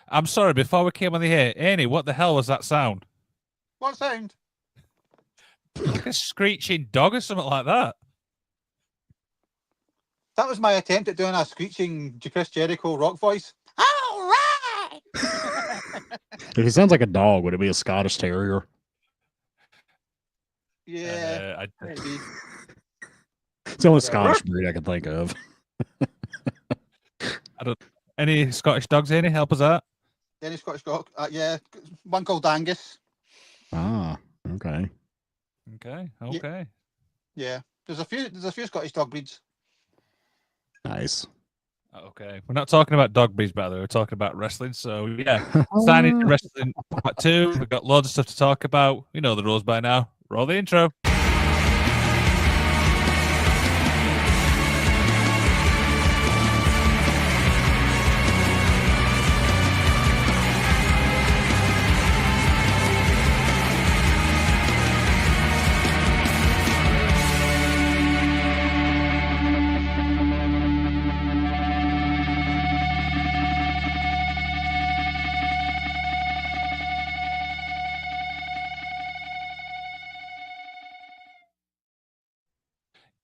I'm sorry, before we came on the air, Annie, what the hell was that sound? What sound? Like a screeching dog or something like that. That was my attempt at doing a screeching Chris Jericho rock voice. All right. If he sounds like a dog, would it be a Scottish Terrier? Yeah, maybe. It's the only Scottish breed I can think of. I don't. Any Scottish dogs, Annie? Help us out. Any Scottish dog? Yeah, one called Angus. Ah, okay. Okay. Yeah, there's a few Scottish dog breeds. Nice. Okay. We're not talking about dog breeds, by the way. We're talking about wrestling. So, yeah, signing to wrestling part 2. We've got loads of stuff to talk about. You know the rules by now. Roll the intro.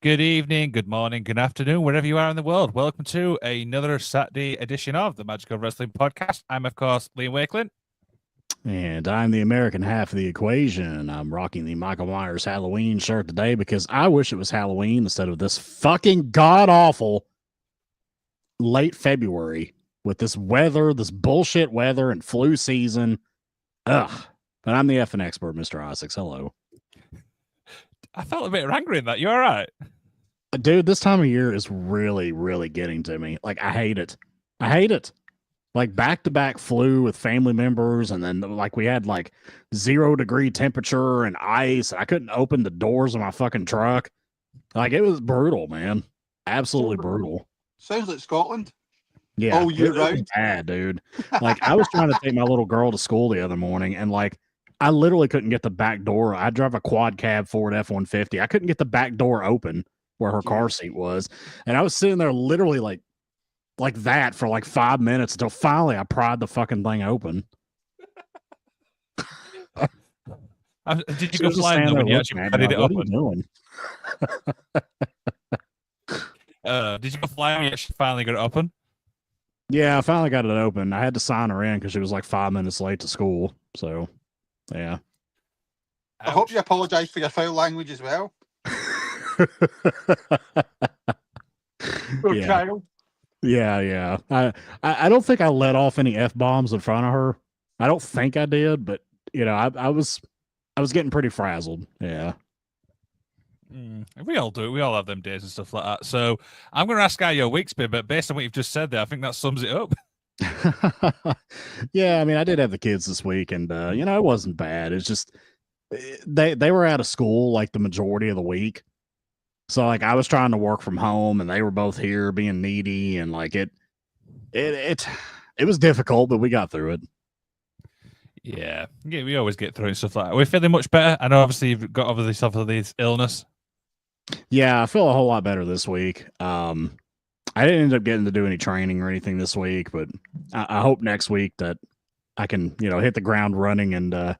Good evening, good morning, good afternoon, wherever you are in the world. Welcome to another Saturday edition of the Magical Wrestling Podcast. I'm, of course, Liam Wakeland. And I'm the American half of the equation. I'm rocking the Michael Myers Halloween shirt today because I wish it was Halloween instead of this fucking god-awful late February with this weather, this bullshit weather and flu season. Ugh. But I'm the effing expert, Mr. Isaacs. Hello. I felt a bit angry in that. You all right? Dude, this time of year is really, really getting to me. Like, I hate it. I hate it. Like, back-to-back flu with family members, and then, like, we had, like, 0-degree temperature and ice, and I couldn't open the doors of my fucking truck. Like, it was brutal, man. Absolutely brutal. Sounds like Scotland. Yeah. Oh, year round. Bad, dude. Like, I was trying to take my little girl to school the other morning, and, like, I literally couldn't get the back door. I drive a quad cab Ford F-150. I couldn't get the back door open where her car seat was. And I was sitting there literally like that for like 5 minutes until finally I pried the fucking thing open. Did you go flying though when you actually pried it open? What are you doing? Did you go flying when you actually finally got it open? Yeah, I finally got it open. I had to sign her in because she was like 5 minutes late to school. So, yeah. I hope you apologize for your foul language as well. Yeah. Child. Yeah. I don't think I let off any F-bombs in front of her. I don't think I did, but you know, I was getting pretty frazzled. Yeah. We all do it. We all have them days and stuff like that. So I'm going to ask how your week's been, but based on what you've just said there, I think that sums it up. Yeah, I mean, I did have the kids this week, and you know, it wasn't bad. It's just they were out of school like the majority of the week. So like I was trying to work from home and they were both here being needy, and like it was difficult, but we got through it. Yeah, we always get through it and stuff like that. We're feeling much better. I know obviously you've got over this illness. Yeah, I feel a whole lot better this week. I didn't end up getting to do any training or anything this week, but I hope next week that I can, you know, hit the ground running and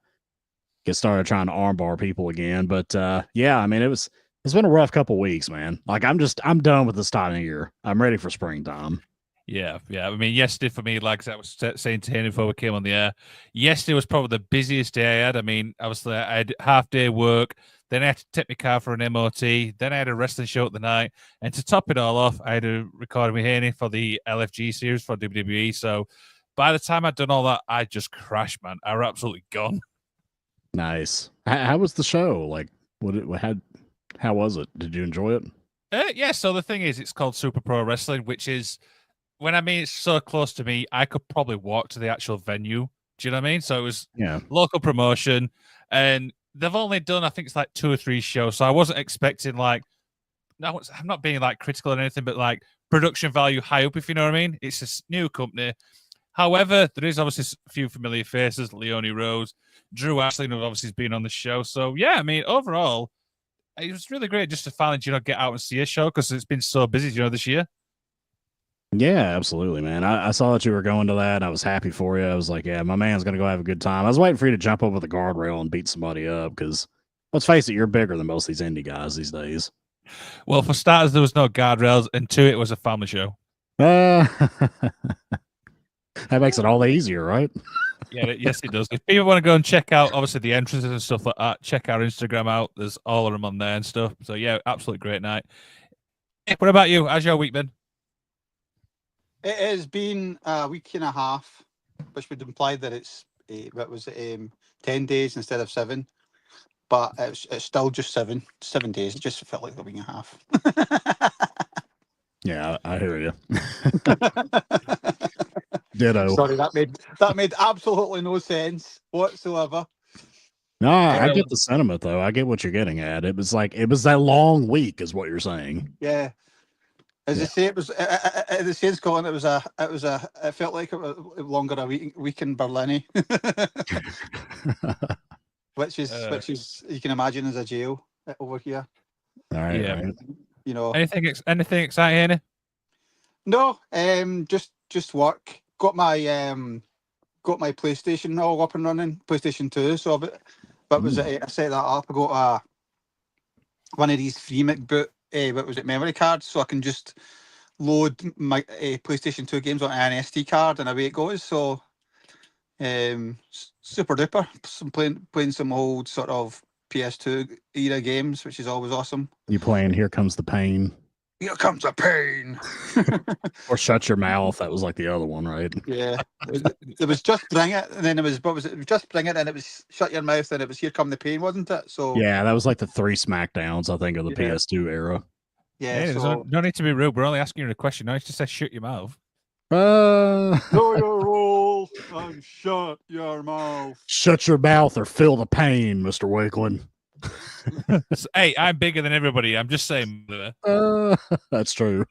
get started trying to armbar people again. But yeah, I mean, it's been a rough couple weeks, man. Like I'm done with this time of year. I'm ready for springtime. Yeah. I mean, yesterday for me, like I was saying to him before we came on the air, yesterday was probably the busiest day I had. I mean, obviously I had half-day work, then I had to take my car for an MOT, then I had a wrestling show at the night, and to top it all off, I had a recording with Haney for the LFG series for WWE. So by the time I'd done all that, I just crashed, man. I was absolutely gone. Nice. How was the show? Like, how was it? Did you enjoy it? Yeah, so the thing is, it's called Super Pro Wrestling, which is, when I mean it's so close to me, I could probably walk to the actual venue. Do you know what I mean? So it was local promotion, and they've only done, I think it's like 2 or 3 shows. So I wasn't expecting like, no, I'm not being like critical or anything, but like production value high up, if you know what I mean. It's a new company. However, there is obviously a few familiar faces, Leonie Rose, Drew Ashley, who obviously has been on the show. So yeah, I mean, overall, it was really great just to finally, get out and see a show because it's been so busy, this year. Yeah, absolutely, man. I saw that you were going to that. I was happy for you. I was like, yeah, my man's gonna go have a good time. I was waiting for you to jump over the guardrail and beat somebody up because let's face it, you're bigger than most of these indie guys these days. Well, for starters, there was no guardrails, and two, it was a family show. That makes it all the easier, right? Yeah, yes, it does. If people want to go and check out, obviously, the entrances and stuff like that, check our Instagram out. There's all of them on there and stuff. So, yeah, absolutely great night. What about you? How's your week been? It has been a week and a half, which would imply that it's 10 days instead of 7. But it's still just 7 days. It just felt like a week and a half. Yeah, I hear you. Ditto. Sorry, that made absolutely no sense whatsoever. No, I get the sentiment though. I get what you're getting at. It was that long week, is what you're saying. Yeah. As I say, it was the same Scotland. It felt like it was longer a week in Berlin, which is you can imagine as a jail over here. All right, yeah. Right. You know, anything exciting? Annie? No, just work. Got my PlayStation all up and running, PlayStation 2. So, but was it? I set that up. I got one of these free MacBook. Memory cards, so I can just load my PlayStation 2 games on an SD card and away it goes. So, super duper. Playing some old sort of PS2 era games, which is always awesome. You playing Here Comes the Pain? Here comes the pain. Or Shut Your Mouth. That was like the other one, right? Yeah. It was Just Bring It, and then it was Just Bring It, and it was Shut Your Mouth, and it was Here Come the Pain, wasn't it? So yeah, that was like the 3 Smackdowns, I think, of the PS2 era. Yeah. Hey, so, no need to be rude. We're only asking you a question. No, it's just say shut your mouth. Know your rules and shut your mouth. Shut your mouth or feel the pain, Mr. Wakeland. Hey, I'm bigger than everybody. I'm just saying. That's true.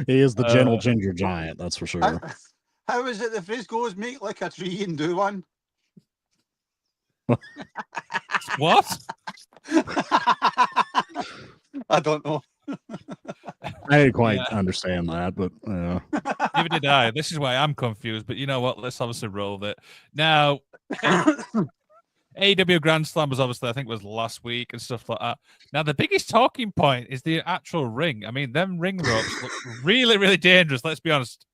He is the gentle ginger giant, that's for sure. How is it the phrase goes, make like a tree and do one? What? I don't know. I didn't quite understand that, but neither did I. This is why I'm confused, but you know what? Let's obviously roll with it. Now, AEW Grand Slam was obviously, I think, was last week and stuff like that. Now, the biggest talking point is the actual ring. I mean, them ring ropes look really, really dangerous. Let's be honest.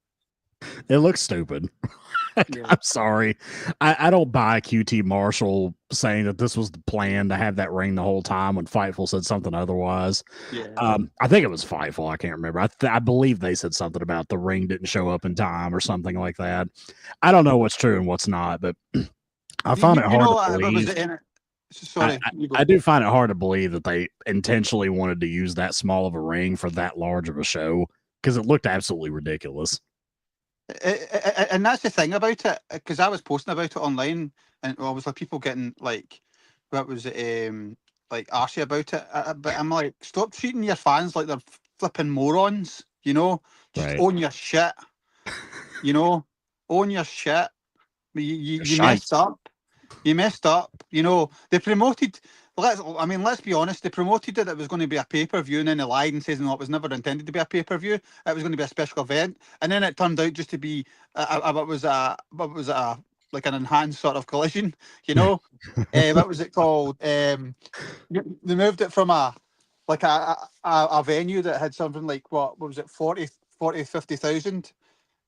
It looks stupid. I'm sorry. I don't buy QT Marshall saying that this was the plan to have that ring the whole time when Fightful said something otherwise. Yeah. I think it was Fightful. I can't remember. I believe they said something about the ring didn't show up in time or something like that. I don't know what's true and what's not, but I find it hard to believe. Sorry, I do find it hard to believe that they intentionally wanted to use that small of a ring for that large of a show because it looked absolutely ridiculous. And that's the thing about it, because I was posting about it online, and obviously people getting like, what was it, like arsey about it. But I'm like, stop treating your fans like they're flipping morons. You know, just own your shit. You know, own your shit. You messed up. You messed up. You know, they promoted. Let's be honest. They promoted it was going to be a pay-per-view, and then they lied and says no, it was never intended to be a pay-per-view. It was going to be a special event, and then it turned out just to be what was like an enhanced sort of collision. You know, what was it called? They moved it from a venue that had something like what was it, 40, 50,000.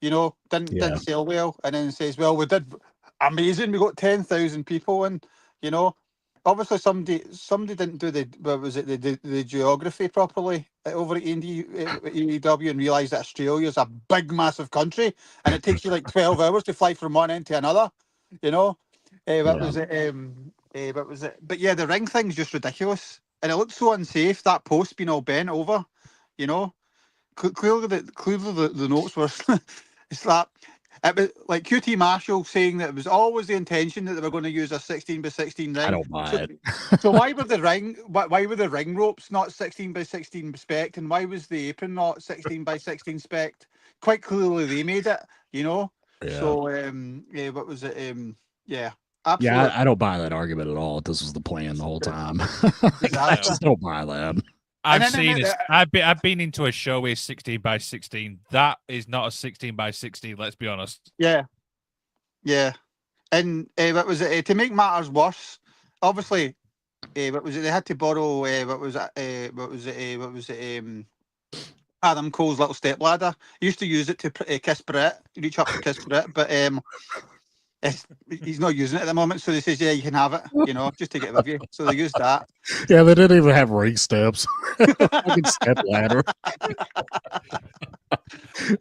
You know, didn't sell well, and then it says, well, we did amazing. We got 10,000 people, and you know. Obviously, somebody didn't do the geography properly over at AEW and realised that Australia's a big, massive country, and it takes you like 12 hours to fly from one end to another. You know, was it? But yeah, the ring thing's just ridiculous, and it looked so unsafe. That post being all bent over, you know. Clearly, the notes were. It's that. It was like QT Marshall saying that it was always the intention that they were going to use a 16x16 ring. I don't buy it. So why were the ring ropes not 16x16 spec, and why was the apron not 16x16 spec? Quite clearly they made it, you know. Yeah. So what was it? Yeah. Absolutely. Yeah, I don't buy that argument at all. This was the plan the whole time. I just don't buy that. I've been into a show with 16 by 16. That is not a 16 by 16. Let's be honest. Yeah. And what was it? To make matters worse, obviously, what was it? They had to borrow. Adam Cole's little step ladder. He used to use it to kiss Brett, reach up to kiss Brett, but he's not using it at the moment. So they says, "Yeah, you can have it. Just take it with you." So they used that. Yeah, they didn't even have ring steps. Fucking step ladder.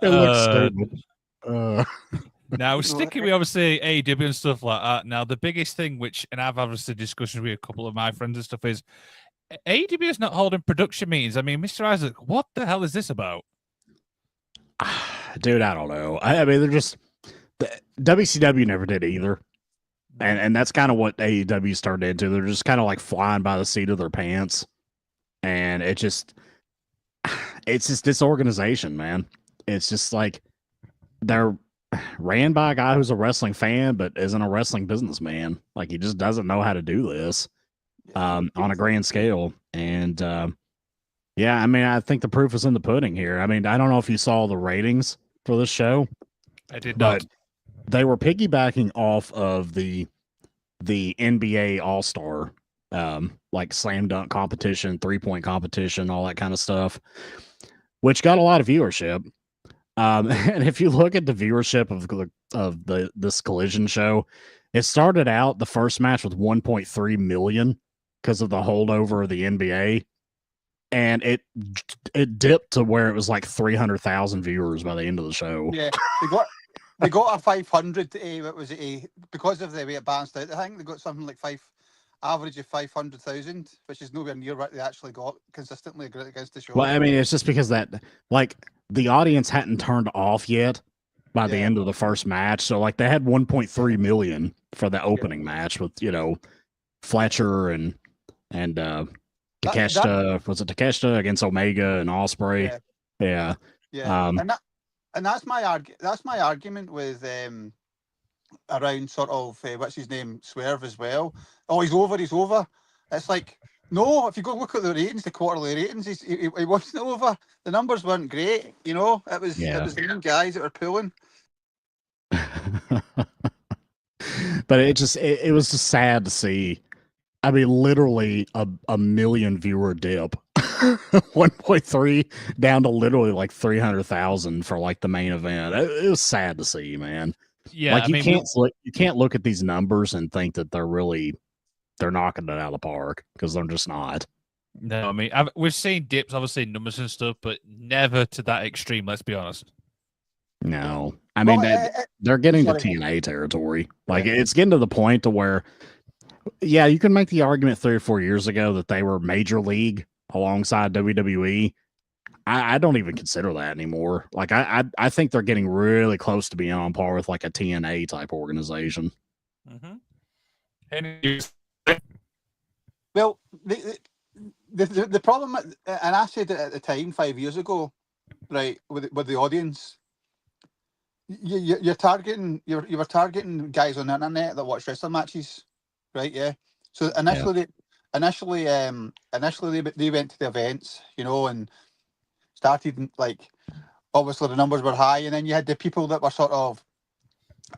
It looks stupid. Now, sticking with obviously AEW and stuff like that. Now, the biggest thing, and I've obviously discussions with a couple of my friends and stuff, is AEW is not holding production meetings. I mean, Mr. Isaac, what the hell is this about? Dude, I don't know. I mean, they're just WCW never did either, and that's kind of what AEW started into. They're just kind of like flying by the seat of their pants, and it's just disorganization, man. It's just like they're ran by a guy who's a wrestling fan but isn't a wrestling businessman. Like, he just doesn't know how to do this on a grand scale. And yeah, I mean, I think the proof is in the pudding here. I mean, I don't know if you saw the ratings for this show. I did not. They were piggybacking off of the NBA All-Star like slam dunk competition, 3-point competition, all that kind of stuff, which got a lot of viewership. And if you look at the viewership of this Collision show, it started out the first match with 1.3 million because of the holdover of the NBA, and it dipped to where it was like 300,000 viewers by the end of the show. Yeah, they got a 500. What was it? Because of the way it balanced out, I think they got something like average of 500,000, which is nowhere near what they actually got consistently against the show. Well, I mean, it's just because that, like, the audience hadn't turned off yet by the end of the first match. So, like, they had 1.3 million for the opening match with, Fletcher and Takeshita. Was it Takeshita against Omega and Ospreay? Yeah. And that's my argument with around sort of what's his name, Swerve as well. Oh, he's over. It's like, no, if you go look at the ratings, the quarterly ratings, he wasn't over. The numbers weren't great, It was the main guys that were pulling. But it was just sad to see. I mean, literally a million viewer dip. 1.3 down to literally like 300,000 for like the main event. It was sad to see, man. Yeah, like you can't look at these numbers and think that they're knocking it out of the park, because they're just not. No, I mean, we've seen dips, obviously, in numbers and stuff, but never to that extreme. Let's be honest. No, I mean, they're getting to TNA territory. Like, it's getting to the point to where, yeah, you can make the argument 3 or 4 years ago that they were major league alongside WWE. I don't even consider that anymore. Like, I think they're getting really close to being on par with like a TNA type organization. Well, the problem, and I said it at the time 5 years ago, right, with the audience, you were targeting guys on the internet that watch wrestling matches, right? Yeah. So initially they went to the events, and started, like, obviously the numbers were high, and then you had the people that were sort of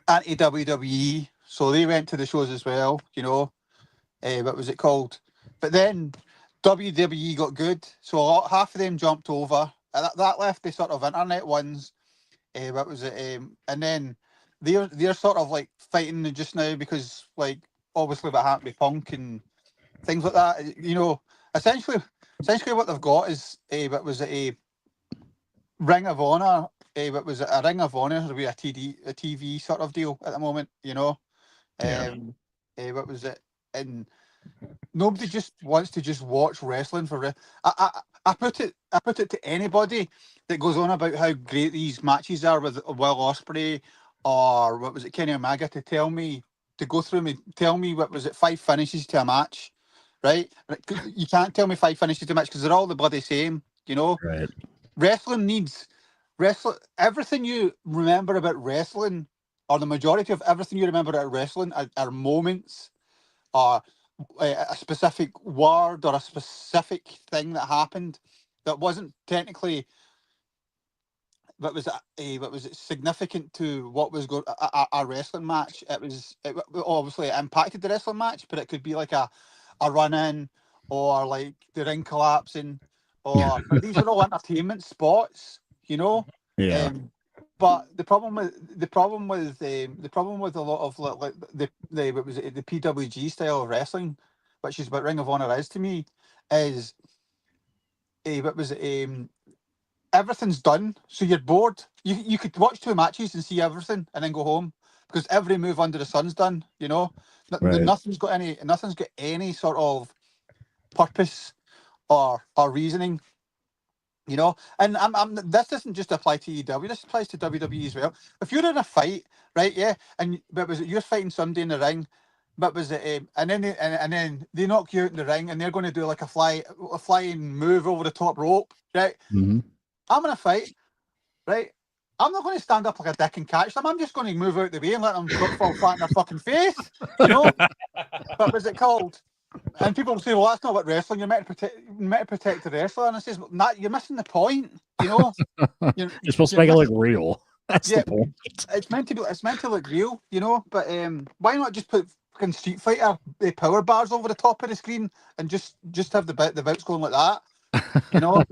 anti WWE, so they went to the shows as well, what was it called? But then WWE got good, so half of them jumped over, and that left the sort of internet ones. What was it? And then they're sort of like fighting just now because, like, obviously what happened with Punk and things like that. Essentially what they've got is what was it? A Ring of Honor. What was it? A Ring of Honor would be a TV sort of deal at the moment. What was it? And nobody just wants to just watch wrestling for. I put it to anybody that goes on about how great these matches are with Will Ospreay or what was it, Kenny Omega, to tell me what was it, 5 finishes to a match, right? You can't tell me 5 finishes to a match because they're all the bloody same, Right. Wrestling everything you remember about wrestling, or the majority of everything you remember about wrestling, are moments, or a specific word or a specific thing that happened that wasn't technically what was significant to what was going a wrestling match. It obviously it impacted the wrestling match, but it could be like a run in or like the ring collapsing, or but these are all entertainment spots, you know. Yeah. But the problem with a lot of like the what was it, the PWG style of wrestling, which is what Ring of Honor is to me, is what was it, everything's done, so you're bored. You could watch 2 matches and see everything and then go home because every move under the sun's done. You know, Right. nothing's got any sort of purpose or reasoning. You know, and this doesn't just apply to EW. This applies to WWE as well. If you're in a fight, right? Yeah, and but was it you're fighting somebody in the ring? But was it and then they knock you out in the ring and they're going to do like a flying move over the top rope, right? Mm-hmm. I'm in a fight, right? I'm not going to stand up like a dick and catch them. I'm just going to move out the way and let them fall flat in their fucking face, you know? But was it called? And people will say, well, that's not what wrestling, you're meant to protect the wrestler. And I says, well, you're missing the point, you know? You're supposed to make it look real. That's the point. It's meant to look real, you know? But why not just put fucking Street Fighter power bars over the top of the screen and just have the bouts going like that, you know?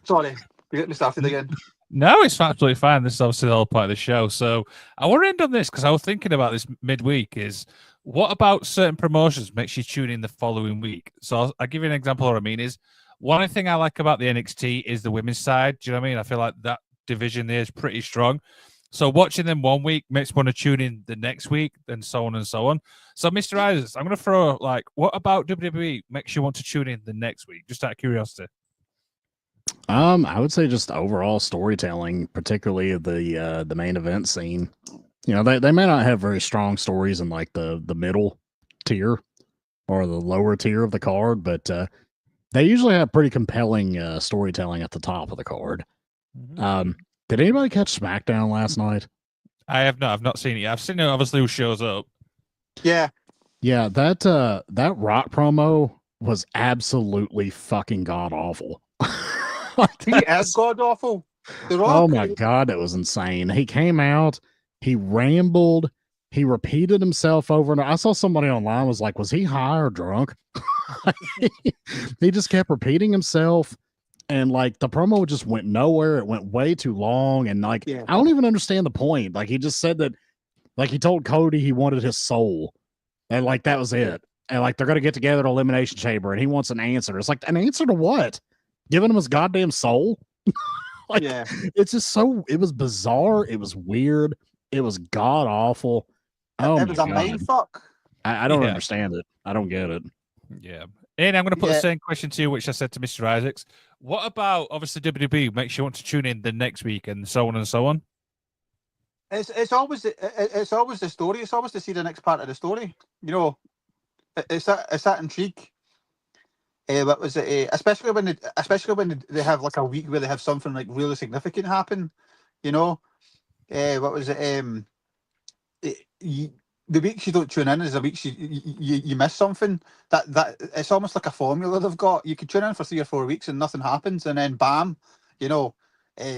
Sorry, you get me started again. No, it's absolutely fine. This is obviously the whole part of the show. So I want to end on this because I was thinking about this midweek is what about certain promotions makes you tune in the following week? So I'll give you an example of what I mean is one thing I like about the NXT is the women's side. Do you know what I mean? I feel like that division there is pretty strong. So watching them one week makes me want to tune in the next week and so on and so on. So Mr. Isaacs, I'm going to throw like, what about WWE makes you want to tune in the next week? Just out of curiosity. I would say just overall storytelling, particularly the main event scene. You know, they may not have very strong stories in like the middle tier or the lower tier of the card, but they usually have pretty compelling storytelling at the top of the card. Mm-hmm. Did anybody catch SmackDown last night? I have not. I've not seen it yet. I've seen it obviously who shows up. Yeah. Yeah, that Rock promo was absolutely fucking god awful. He is god awful. Oh my god, it was insane. He came out, he rambled, he repeated himself over and over. I saw somebody online was like, was he high or drunk? He just kept repeating himself, and like the promo just went nowhere. It went way too long, and like I don't even understand the point. Like he just said that, like he told Cody he wanted his soul, and like that was it. And like they're gonna get together at Elimination Chamber, and he wants an answer. It's like, an answer to what? Giving him his goddamn soul? Like, it's just it was bizarre. It was weird. It was god awful. Oh, it was a mind fuck. I don't understand it. I don't get it. Yeah. And I'm going to put the same question to you, which I said to Mr. Isaacs. What about, obviously, WWE makes you want to tune in the next week and so on and so on? It's always the story. It's always to see the next part of the story. You know, it's that intrigue. What was it? Especially when they have like a week where they have something like really significant happen. You know, what was it? The weeks you don't tune in is the weeks you miss something. That it's almost like a formula they've got. You could tune in for 3 or 4 weeks and nothing happens, and then bam, you know,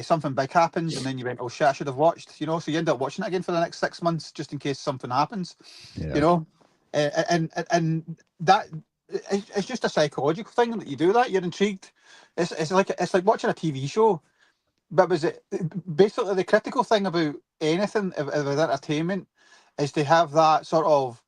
something big happens, and then you went, oh shit, I should have watched. You know, so you end up watching it again for the next 6 months just in case something happens. You know, and that. It's just a psychological thing that you do that. You're intrigued. It's like watching a TV show. But was it basically the critical thing about anything with entertainment is to have that sort of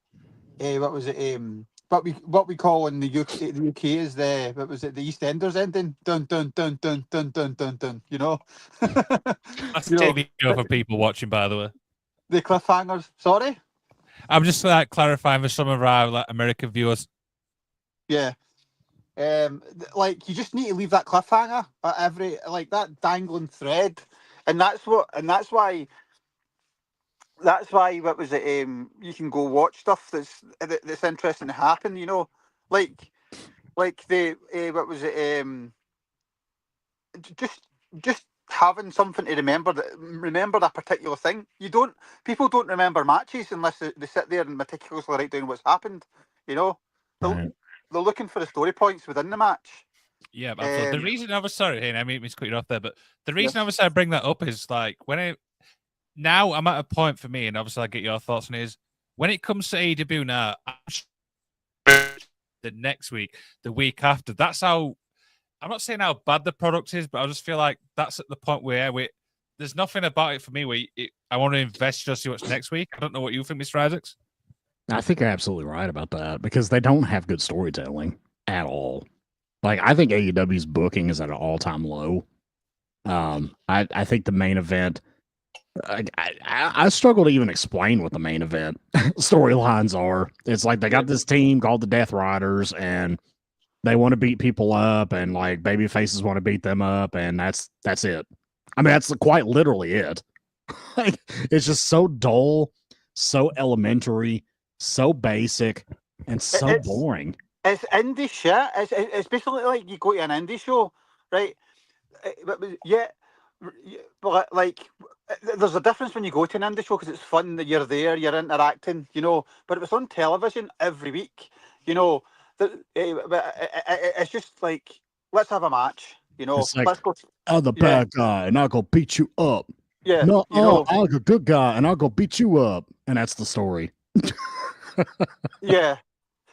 what we call in the UK is the EastEnders ending, dun dun dun dun dun dun dun dun. You know, that's a TV show for people watching, by the way. The cliffhangers. Sorry, I'm just clarifying for some of our American viewers. Yeah. Like you just need to leave that cliffhanger at every that dangling thread, and that's why what was it? You can go watch stuff that's interesting to happen. You know, like the what was it? Just having something to remember that particular thing. People don't remember matches unless they sit there and meticulously write down what's happened. You know, they're looking for the story points within the match. Yeah, absolutely. The reason I was sorry, I mean, to cut you off there, but the reason I bring that up is like now I'm at a point for me, and obviously I get your thoughts on it, is when it comes to AEW now, the next week, the week after, that's how. I'm not saying how bad the product is, but I just feel like that's at the point where there's nothing about it for me where I want to invest just to see what's next week. I don't know what you think, Mr. Isaacs. I think you're absolutely right about that because they don't have good storytelling at all. Like, I think AEW's booking is at an all-time low. I think the main event, I struggle to even explain what the main event storylines are. It's like they got this team called the Death Riders, and they want to beat people up, and like baby faces want to beat them up, and that's it. I mean, that's quite literally it. Like, it's just so dull, so elementary, so basic, and so boring. It's indie shit. It's basically like you go to an indie show, right? But like, there's a difference when you go to an indie show because it's fun that you're there, you're interacting, you know. But if it's on television every week, you know, it's just like, let's have a match, you know. It's like, let's go. I'm the bad guy, and I'll go beat you up. Yeah, no, I'm a good guy, and I'll go beat you up, and that's the story. Yeah,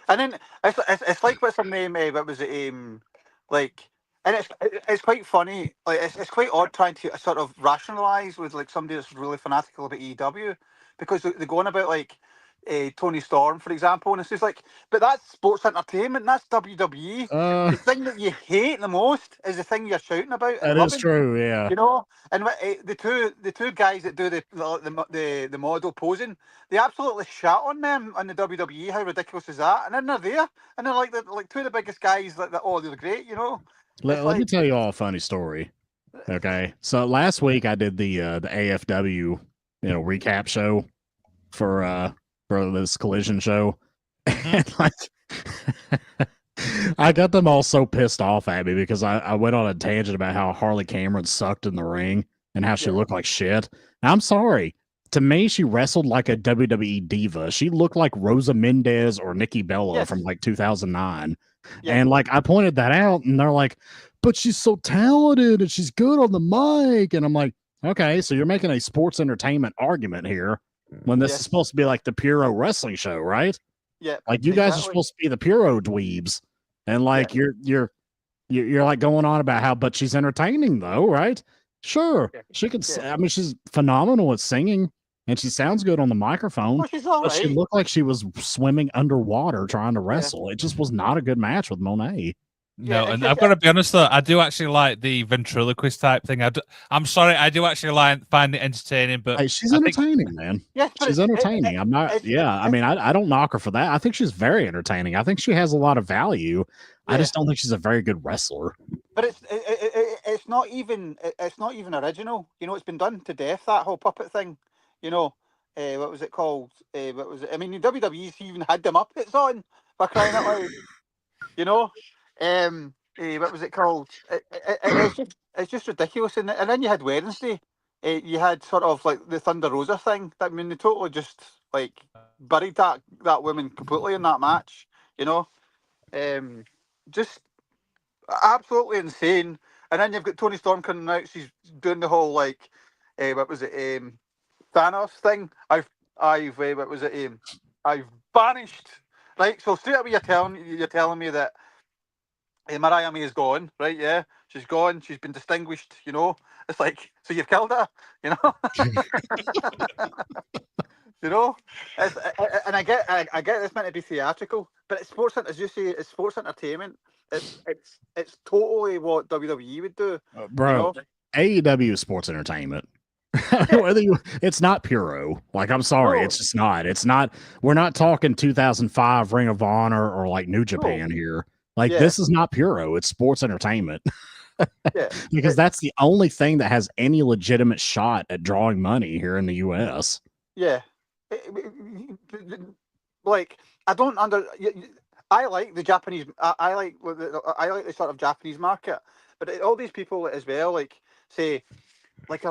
and then it's like what's her name? What was it? Like, and it's quite funny. Like, it's quite odd trying to sort of rationalize with like somebody that's really fanatical about EW, because they're going about like Tony Storm, for example, and it's just like, but that's sports entertainment. That's WWE. The thing that you hate the most is the thing you're shouting about. That is true, yeah. You know, and the two guys that do the model posing, they absolutely shout on them on the WWE. How ridiculous is that? And then they're there, and they're like two of the biggest guys. Like, oh, they're great, you know. Let me tell you all a funny story. Okay, so last week I did the AFW recap show for this Collision show, and like I got them all so pissed off at me because I went on a tangent about how Harley Cameron sucked in the ring and how she looked like shit. Now, I'm sorry. To me, she wrestled like a WWE diva. She looked like Rosa Mendez or Nikki Bella from like 2009. Yeah. And like I pointed that out, and they're like, but she's so talented and she's good on the mic. And I'm like, okay, so you're making a sports entertainment argument here when this is supposed to be like the Puro wrestling show, right? Yeah. Like you guys are supposed to be the Puro dweebs. And like you're like going on about how, but she's entertaining though, right? Sure. She could I mean, she's phenomenal at singing and she sounds good on the microphone. Well, she's all but she looked like she was swimming underwater trying to wrestle. It just was not a good match with Monet. No, and I've got to be honest though, I do actually like the ventriloquist type thing. I'm sorry, I do actually find it entertaining, but hey, she's entertaining, man. Yeah, she's entertaining. I'm not. I mean, I don't knock her for that. I think she's very entertaining. I think she has a lot of value. I just don't think she's a very good wrestler. But it's not even original. You know, it's been done to death, that whole puppet thing. You know, what was it called? What was it? I mean, the WWE's even had them Muppets on for crying out loud. You know. What was it called? It's just ridiculous. And then you had Wednesday. You had sort of like the Thunder Rosa thing. I mean, they totally just like buried that woman completely in that match. You know, just absolutely insane. And then you've got Toni Storm coming out. She's doing the whole like, what was it? Thanos thing. I've what was it? I've banished. Right. So straight away you're telling me that. Mariah May is gone, right? Yeah, she's gone. She's been distinguished. You know, it's like, so you've killed her. You know, you know. And I get this meant to be theatrical, but it's sports. As you say, it's sports entertainment. It's totally what WWE would do, bro. You know? AEW is sports entertainment. It's not Puro. Like, I'm sorry, it's just not. It's not. We're not talking 2005 Ring of Honor or like New Japan here. Like, this is not Puro. It's sports entertainment. Because that's the only thing that has any legitimate shot at drawing money here in the U.S. Yeah. Like, I like the Japanese. I like the sort of Japanese market, but all these people as well. Like, say, like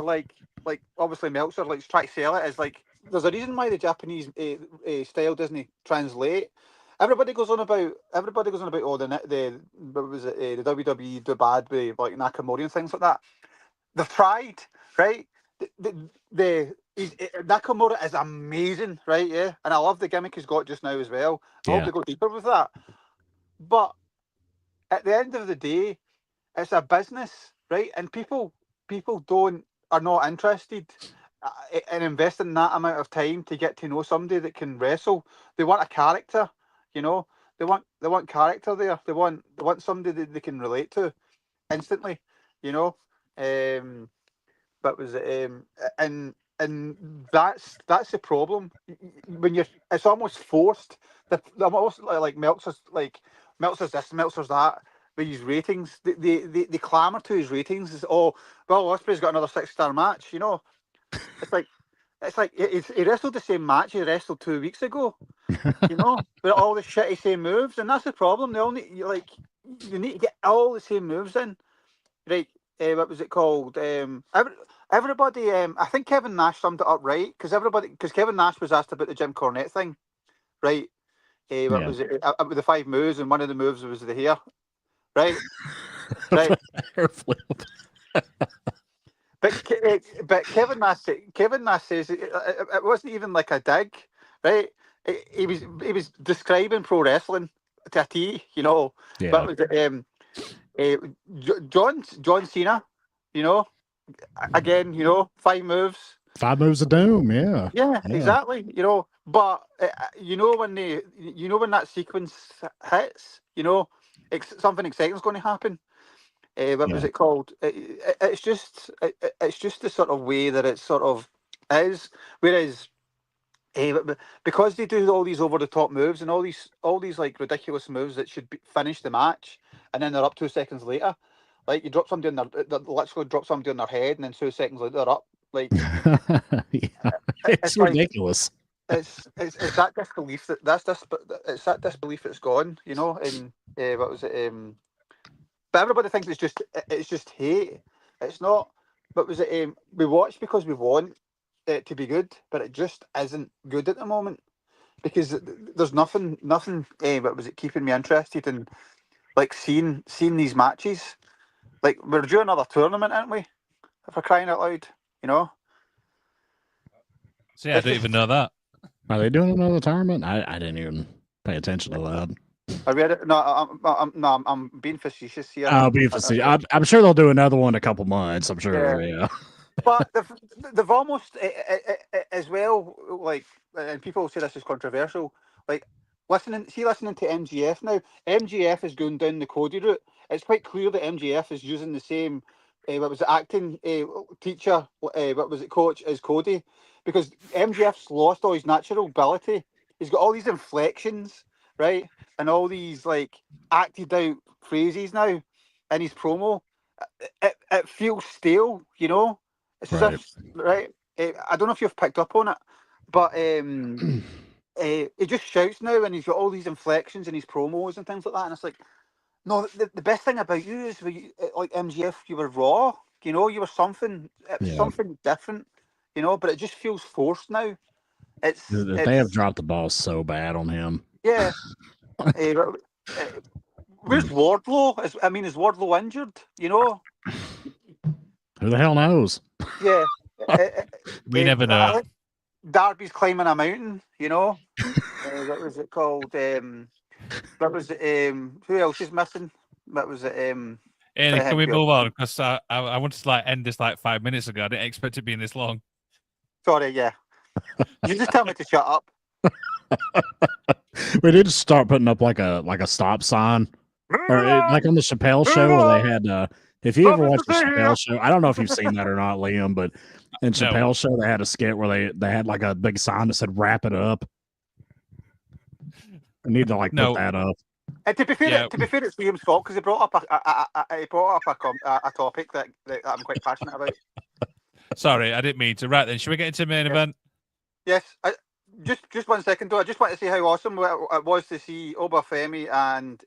obviously Meltzer likes try to sell it as like there's a reason why the Japanese style doesn't translate. Everybody goes on about the what was it, the WWE do bad with like Nakamura and things like that. They've tried, right? Nakamura is amazing, right? Yeah, and I love the gimmick he's got just now as well. I hope they go deeper with that. But at the end of the day, it's a business, right? And people are not interested in investing that amount of time to get to know somebody that can wrestle. They want a character, you know. They want character there. They want somebody that they can relate to instantly, you know. But was and that's the problem when it's almost forced. Almost like Meltzer's this, Meltzer's that. With his ratings, they clamour to his ratings. Is well, Ospreay's got another 6-star match. You know, it's like he wrestled the same match he wrestled 2 weeks ago. You know, with all the shitty same moves, and that's the problem. They only you need to get all the same moves in, right? What was it called? Everybody. I think Kevin Nash summed it up right because Kevin Nash was asked about the Jim Cornette thing, right? What was it? With the 5 moves, and one of the moves was the hair. Right, right. but Kevin Nash says it wasn't even like a dig, right? He was describing pro wrestling to a T, you know. Yeah. But John Cena, you know, again, you know, 5 moves. 5 moves of doom, yeah. Yeah, exactly. You know, but you know when that sequence hits, you know. Something exciting is going to happen. What was it called? It's just the sort of way that it sort of is. Whereas, because they do all these over the top moves and all these like ridiculous moves that should finish the match, and then they're up 2 seconds later. Like you drop somebody on their, literally drop somebody on their head, and then 2 seconds later they're up. Like it's ridiculous. It's that disbelief it's that disbelief that's gone, you know. And what was it? But everybody thinks it's just hate. It's not. But was it? We watch because we want it to be good, but it just isn't good at the moment because there's nothing. What was it keeping me interested in, like seeing these matches? Like we're doing another tournament, aren't we? If we're crying out loud, you know. So yeah, I don't even know that. Are they doing another tournament? I didn't even pay attention to that. I read it. No, I'm being facetious here. I'll be facetious. I'm sure they'll do another one in a couple months. I'm sure. Yeah. But they've almost as well. Like, and people say this is controversial. Like listening to MGF now. MGF is going down the Cody route. It's quite clear that MGF is using the same. What was it, acting teacher? What was it, coach? As Cody, because MGF's lost all his natural ability. He's got all these inflections, right, and all these like acted out phrases now in his promo. It feels stale, you know. It's as if, right? I don't know if you've picked up on it, but he just shouts now, and he's got all these inflections in his promos and things like that. And it's like, no, the best thing about you is like MGF, you were raw, you know, you were something, something different, you know. But it just feels forced now. They have dropped the ball so bad on him. Yeah. Where's Wardlow? Is Wardlow injured? You know. Who the hell knows? Yeah. We never know. Darby's climbing a mountain, you know. What was it called? What was it? Who else is missing? What was it? Hey, can we move on? Because I wanted to end this 5 minutes ago. I didn't expect it being this long. Sorry, yeah. You just tell me to shut up. We need to start putting up like a stop sign, or like on the Chappelle Show where they had. If you ever watched the Chappelle Show, I don't know if you've seen that or not, Liam, but in Chappelle Show they had a skit where they had like a big sign that said "Wrap it up." I need to put that up. And to be fair, it's Liam's fault because he brought up a topic that I'm quite passionate about. Sorry, I didn't mean to. Right then, should we get into the main event? Yes. Just 1 second, though. I just want to say how awesome it was to see Obafemi and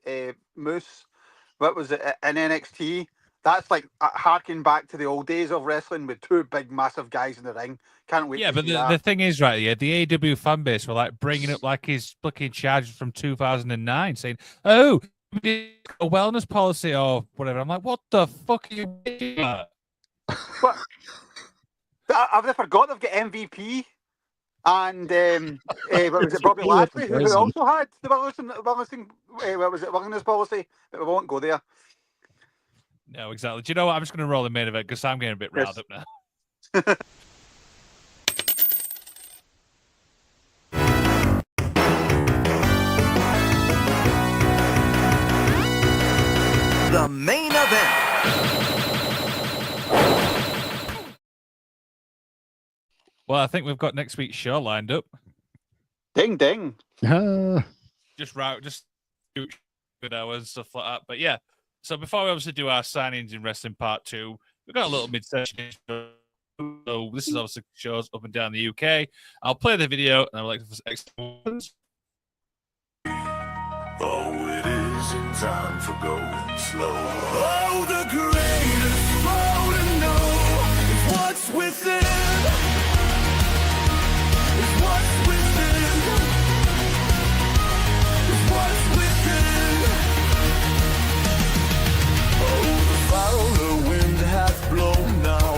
Moose. What was it in NXT? that's like harking back to the old days of wrestling with two big, massive guys in the ring. Can't wait. Yeah, to but see the thing is, right? Yeah, the AW fan base were like bringing up like his fucking charges from 2009, saying, "Oh, a wellness policy or whatever." I'm like, what the fuck are you doing? But I've never forgot they've got MVP and what was it, Bobby Lashley, who also had the wellness policy, but we won't go there. No, exactly. Do you know what? I'm just going to roll the main event because I'm getting a bit riled up now. The main event. Well, I think we've got next week's show lined up. Ding ding. Just good hours, stuff like that. But yeah, so before we obviously do our signings in wrestling part 2, we've got a little mid-session. So this is obviously shows up and down the UK. I'll play the video and I'll like to explain. Oh, it isn't time for going slow. Oh, the greatest flow to know is what's within. Is what's within. Is what's within. Oh, the fouler wind hath blown now,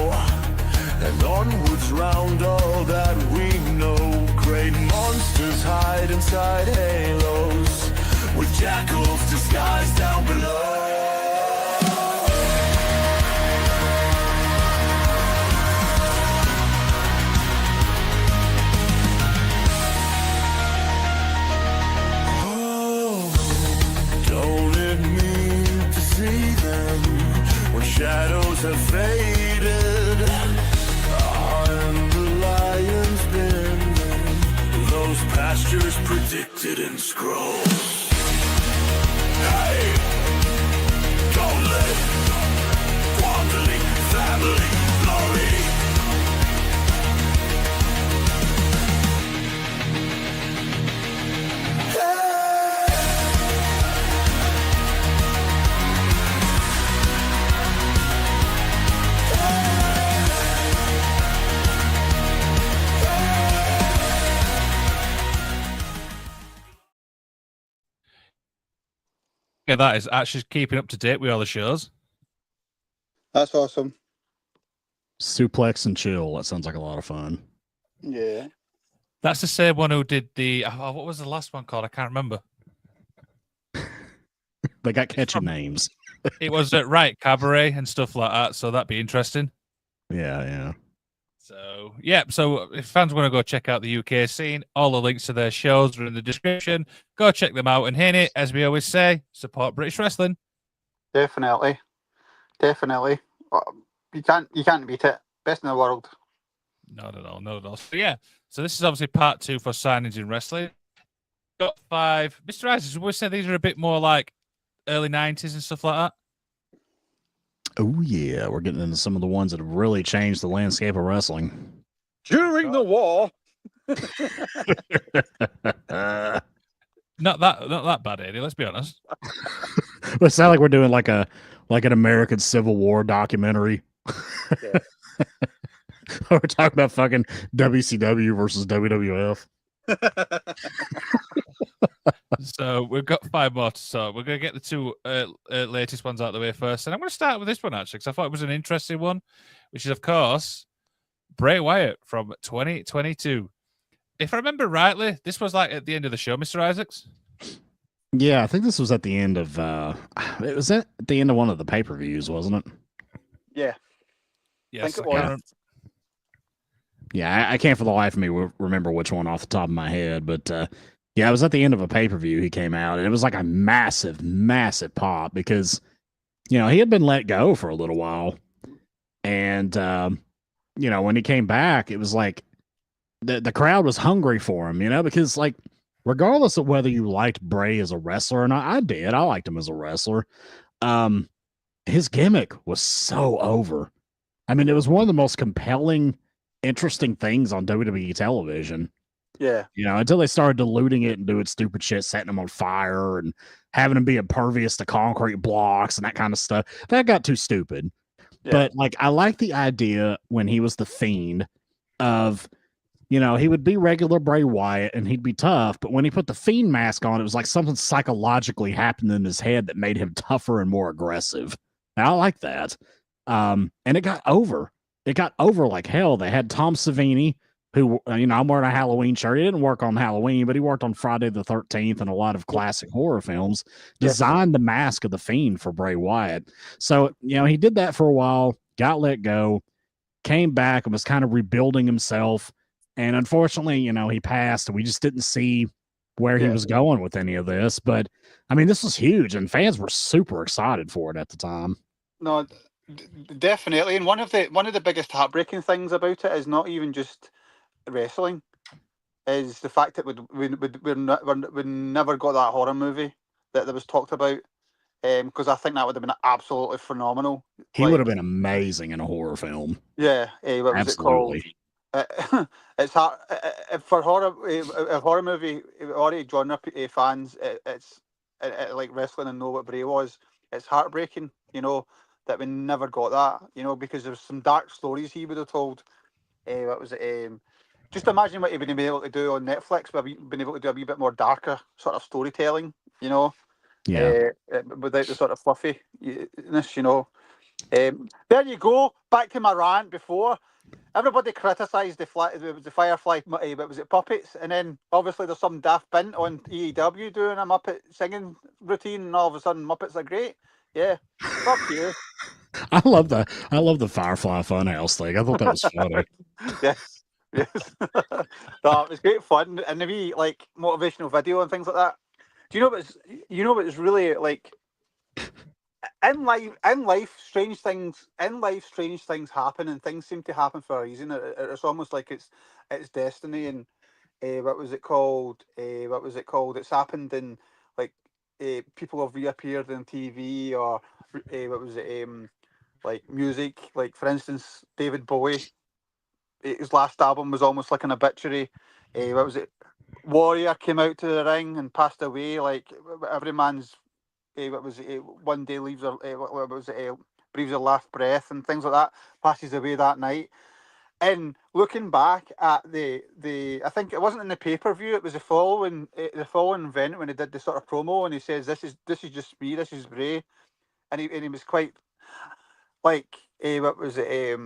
and onwards round all that we know. Great monsters hide inside halos, with jackals disguised down below. Oh, don't it mean to see them when shadows have faded? And the lion's been those pastures predicted in scrolls. Hey, don't let wandering family glory. Yeah, that is actually keeping up to date with all the shows. That's awesome. Suplex and Chill. That sounds like a lot of fun. Yeah. That's the same one who did the what was the last one called? I can't remember. They got catchy names. It was right, Cabaret and stuff like that, so that'd be interesting. Yeah. So yeah, so if fans want to go check out the UK scene, all the links to their shows are in the description. Go check them out and hit it, as we always say, support British wrestling. Definitely. You can't beat it. Best in the world. Not at all. So yeah, so this is obviously part 2 for signings in wrestling. Got 5. Mr. Isaacs, we say these are a bit more like early 90s and stuff like that. Oh yeah, we're getting into some of the ones that have really changed the landscape of wrestling. During the war. Not that bad, Eddie. Let's be honest. It sounds like we're doing like an American Civil War documentary. Yeah. We're talking about fucking WCW versus WWF. So we've got 5 more to sort. We're going to get the 2 latest ones out of the way first. And I'm going to start with this one, actually, because I thought it was an interesting one, which is, of course, Bray Wyatt from 2022. If I remember rightly, this was like at the end of the show, Mr. Isaacs? Yeah, I think this was at the end of it was at the end of one of the pay-per-views, wasn't it? Yeah. Yes, I think it was. Yeah, I can't for the life of me remember which one off the top of my head, but yeah, it was at the end of a pay-per-view he came out, and it was like a massive, massive pop because, he had been let go for a little while. And, when he came back, it was like the crowd was hungry for him, because like, regardless of whether you liked Bray as a wrestler or not, I did. I liked him as a wrestler. His gimmick was so over. I mean, it was one of the most compelling, interesting things on WWE television. Yeah. Until they started diluting it and doing stupid shit, setting them on fire and having them be impervious to concrete blocks and that kind of stuff. That got too stupid. Yeah. But like, I like the idea when he was the Fiend of, he would be regular Bray Wyatt and he'd be tough, but when he put the Fiend mask on, it was like something psychologically happened in his head that made him tougher and more aggressive. Now, I like that. And it got over. It got over like hell. They had Tom Savini, who, I'm wearing a Halloween shirt. He didn't work on Halloween, but he worked on Friday the 13th and a lot of classic horror films, designed the mask of the Fiend for Bray Wyatt. So, he did that for a while, got let go, came back and was kind of rebuilding himself. And unfortunately, he passed and we just didn't see where he was going with any of this. But I mean, this was huge and fans were super excited for it at the time. No, definitely. And one of the biggest heartbreaking things about it is not even just wrestling, is the fact that we never got that horror movie that was talked about. Because I think that would have been absolutely phenomenal. He would have been amazing in a horror film. Yeah, what was absolutely. It called? It's hard for a horror movie. Already genre fans, it's like wrestling and know what Bray was. It's heartbreaking, that we never got that. Because there's some dark stories he would have told. What was it? Just imagine what he would have been able to do on Netflix. But been able to do a wee bit more darker sort of storytelling. Yeah. Without the sort of fluffiness, there you go. Back to my rant before. Everybody criticised the Firefly, but was it puppets? And then obviously there's some daft bint on EEW doing a Muppet singing routine, and all of a sudden Muppets are great. Yeah, fuck you. I love the Firefly Funhouse thing. I thought that was funny. yes. No, it was great fun, and the wee like motivational video and things like that. Do you know what's really like in life strange things happen, and things seem to happen for a reason. It's almost like it's destiny. And what was it called? It's happened in like people have reappeared on TV, or what was it? Like music, like for instance, David Bowie. His last album was almost like an obituary. What was it? Warrior came out to the ring and passed away. Like every man's, one day leaves breathes their last breath and things like that. Passes away that night. And looking back at the I think it wasn't in the pay-per-view. It was the following event when he did the sort of promo, and he says, "This is just me. This is Bray," and he was quite like what was it?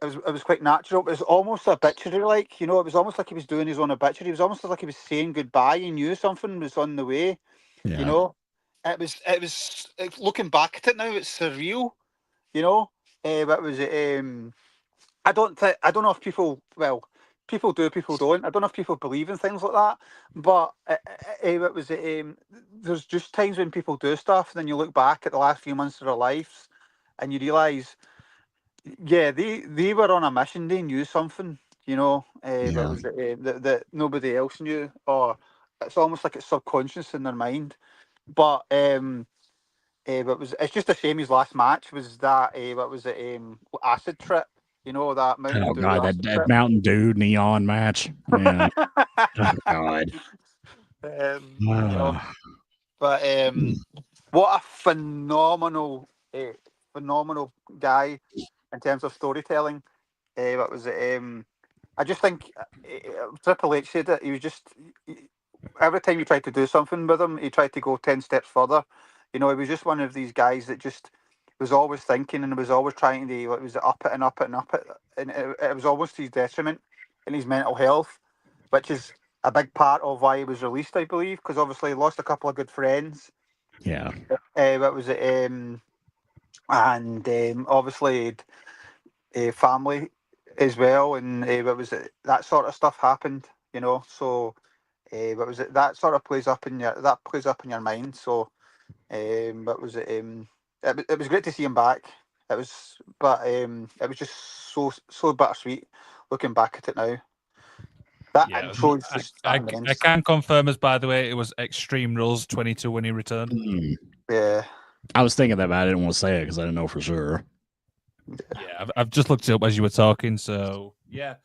It was quite natural. It was almost obituary, like, it was almost like he was doing his own obituary. It was almost like he was saying goodbye. He knew something was on the way. Yeah. It was looking back at it now, it's surreal. What was it? I don't know if people do, people don't. I don't know if people believe in things like that. But what was it? There's just times when people do stuff, and then you look back at the last few months of their lives, and you realise. Yeah, they were on a mission. They knew something, that nobody else knew, or it's almost like it's subconscious in their mind. But it's just a shame his last match was that what was it? Acid Trip. That Mountain Dew. Oh God, that Mountain Dew neon match. Yeah. Oh God. But what a phenomenal guy. In terms of storytelling, what was it? I just think Triple H said it. He was just every time you tried to do something with him, he tried to go 10 steps further. He was just one of these guys that just was always thinking and was always trying to up it and up it and up it, and it was almost his detriment in his mental health, which is a big part of why he was released, I believe, because obviously he lost a couple of good friends. Yeah. What was it? And obviously family as well, and what was it? That sort of stuff happened, So what was it? That sort of plays up in your mind. So what was it? It was great to see him back. It was just so bittersweet looking back at it now. That intro is just I can confirm, as by the way, it was Extreme Rules 22 when he returned. Yeah. I was thinking that, but I didn't want to say it because I didn't know for sure. Yeah, I've just looked it up as you were talking. So yeah,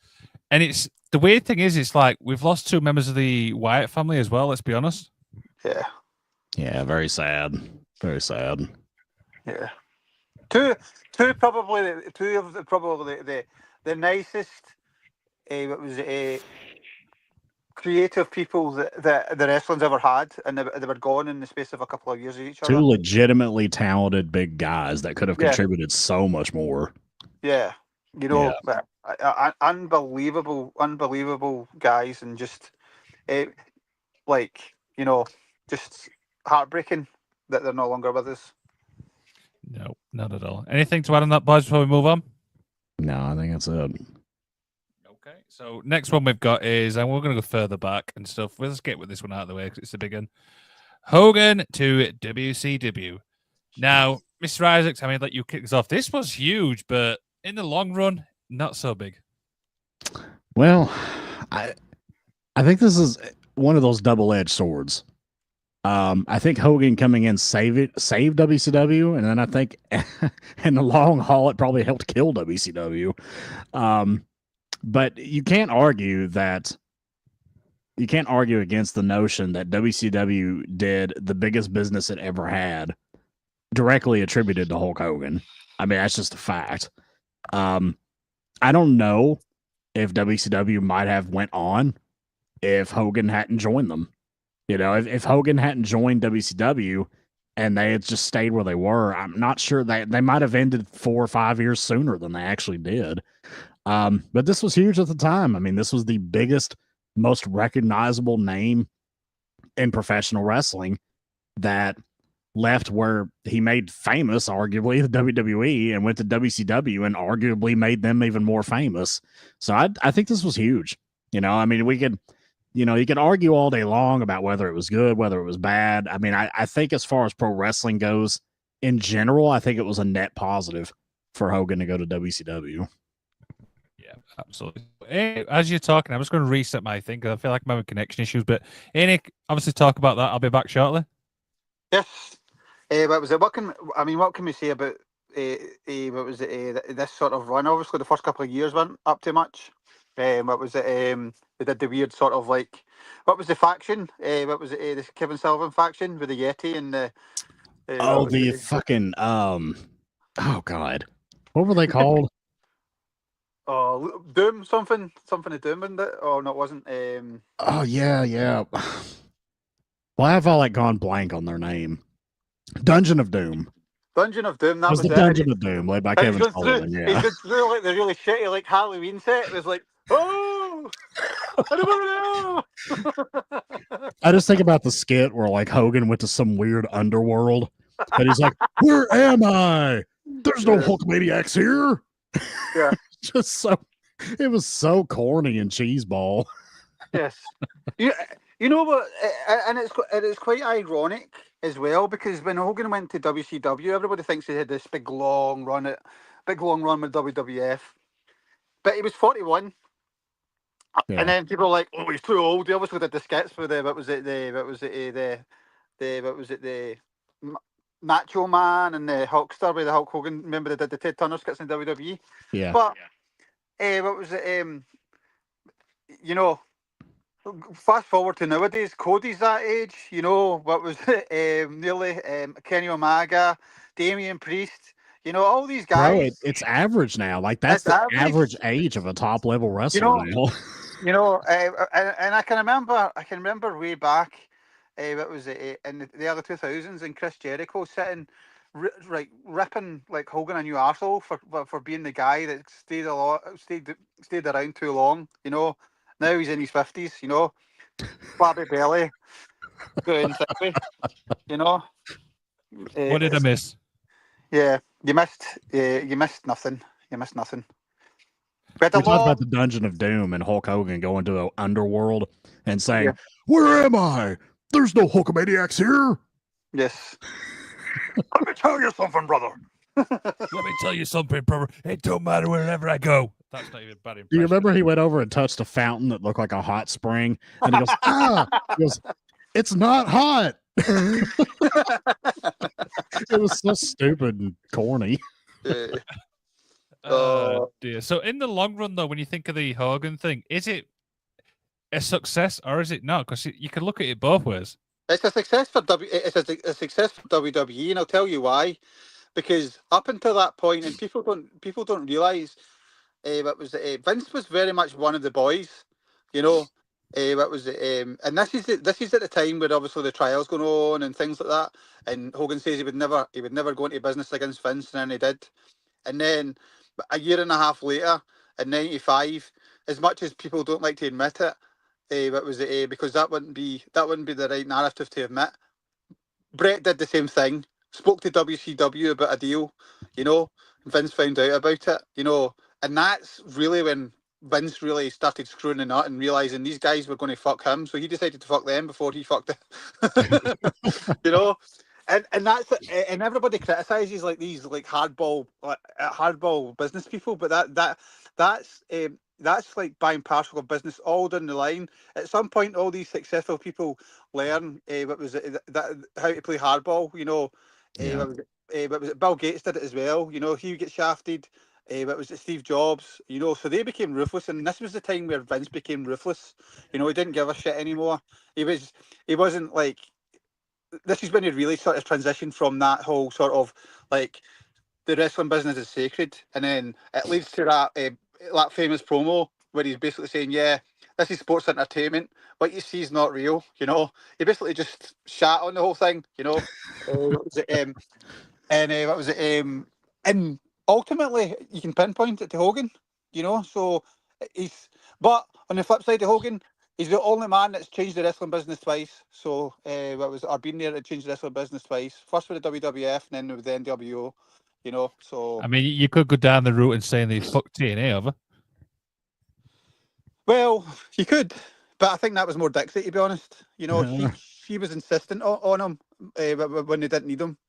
And it's the weird thing is, it's like we've lost 2 members of the Wyatt family as well. Let's be honest. Yeah. Yeah, very sad. Very sad. Yeah. Two probably the nicest creative people that the wrestling's ever had, and they were gone in the space of a couple of years of each other. 2 legitimately talented big guys that could have contributed so much more. Yeah. Unbelievable guys, and just just heartbreaking that they're no longer with us. No, not at all. Anything to add on that, boys, before we move on? No, I think that's it. Okay, so next one we've got is, and we're going to go further back and stuff. Let's get with this one out of the way because it's a big one. Hogan to WCW. Now, Mr. Isaacs, I mean, let you kick this off. This was huge, but in the long run, not so big. Well, I think this is one of those double-edged swords. I think Hogan coming in saved WCW, and then I think in the long haul it probably helped kill WCW. But you can't argue against the notion that WCW did the biggest business it ever had, directly attributed to Hulk Hogan. I mean, that's just a fact. I don't know if WCW might have went on if Hogan hadn't joined them. You know, if Hogan hadn't joined WCW and they had just stayed where they were, I'm not sure they might have ended 4 or 5 years sooner than they actually did. But this was huge at the time. I mean, this was the biggest, most recognizable name in professional wrestling that left where he made famous, arguably, the WWE, and went to WCW and arguably made them even more famous. So I think this was huge. You know, I mean, you could argue all day long about whether it was good, whether it was bad. I mean, I think as far as pro wrestling goes, in general, I think it was a net positive for Hogan to go to WCW. Yeah, absolutely. As you're talking, I'm just going to reset my thing because I feel like I'm having connection issues. But Anik, obviously talk about that. I'll be back shortly. Yes. What was it? What can we say about this sort of run? Obviously, the first couple of years weren't up to much. What was it? They did the weird sort of like, what was the faction? What was it? The Kevin Sullivan faction with the Yeti and the. Oh God, what were they called? Oh, Doom something of Doom, wasn't it? Oh no, it wasn't. Oh yeah. Why have I like gone blank on their name? Dungeon of Doom. Dungeon of Doom. That was the Dungeon of Doom, led by Kevin Sullivan. Yeah. He goes through like the really shitty like Halloween set. It was like, oh, I don't know. I just think about the skit where like Hogan went to some weird underworld, and he's like, "Where am I? There's no Hulkamaniacs here." Yeah, just so it was so corny and cheeseball. Yes, you know what, and it's quite ironic as well, because when Hogan went to WCW, everybody thinks he had this big long run with WWF, but he was 41. Yeah. And then people are like, "Oh, he's too old." He obviously did the skits for the Macho Man and the Hulkster with the Hulk Hogan. Remember they did the Ted Turner skits in WWE. Yeah. But what was it? You know, fast forward to nowadays, Cody's that age. You know, what was it? Nearly Kenny Omega, Damian Priest. You know, all these guys. Bro, it's average now. Like that's the average age of a top level wrestler. You know, and I can remember way back, what was it, in the early 2000s, and Chris Jericho sitting, ripping like Hogan a new arsehole for being the guy that stayed around too long. You know, now he's in his 50s. You know, flabby belly, going sickly. You know, what did I miss? Yeah, you missed nothing. You missed nothing. We talked about the Dungeon of Doom and Hulk Hogan going to the underworld and saying, "Where am I? There's no Hulkamaniacs here." Yes. Let me tell you something, brother. Let me tell you something, brother. It don't matter wherever I go. That's not even bad impression. Do you remember he went over and touched a fountain that looked like a hot spring? And he goes, "Ah!" He goes, "It's not hot." It was so stupid and corny. Dear. So in the long run, though, when you think of the Hogan thing, is it a success or is it not? Because you can look at it both ways. It's a success for a success for WWE, and I'll tell you why. Because up until that point, and people don't realize, what was it? Vince was very much one of the boys, you know. What was it? And this is at the time where obviously the trials going on and things like that. And Hogan says he would never go into business against Vince, and then he did. And then a year and a half later, in '95, as much as people don't like to admit it, what was it? Because that wouldn't be the right narrative to admit. Brett did the same thing. Spoke to WCW about a deal, you know. Vince found out about it, you know, and that's really when Vince really started screwing the nut and realizing these guys were going to fuck him. So he decided to fuck them before he fucked them, you know. And that's and everybody criticizes like these like hardball business people, but that's like buying partial of business all down the line. At some point, all these successful people learn what was it, that how to play hardball. You know, Yeah. what was it? Bill Gates did it as well. You know, he would get shafted. What was it? Steve Jobs. You know, so they became ruthless, and this was the time where Vince became ruthless. You know, he didn't give a shit anymore. He wasn't like. This is when he really sort of transitioned from that whole sort of like the wrestling business is sacred, and then it leads to that famous promo where he's basically saying, "Yeah, this is sports entertainment. What you see is not real." You know, he basically just shat on the whole thing. You know, what was it, what was it? And ultimately, you can pinpoint it to Hogan. You know, so but on the flip side of Hogan, he's the only man that's changed the wrestling business twice. So, been there to change the wrestling business twice. First with the WWF, and then with the NWO. You know, so I mean, you could go down the route and saying they fucked TNA over. Well, you could, but I think that was more Dixie, to be honest. You know, she was insistent on him when they didn't need him.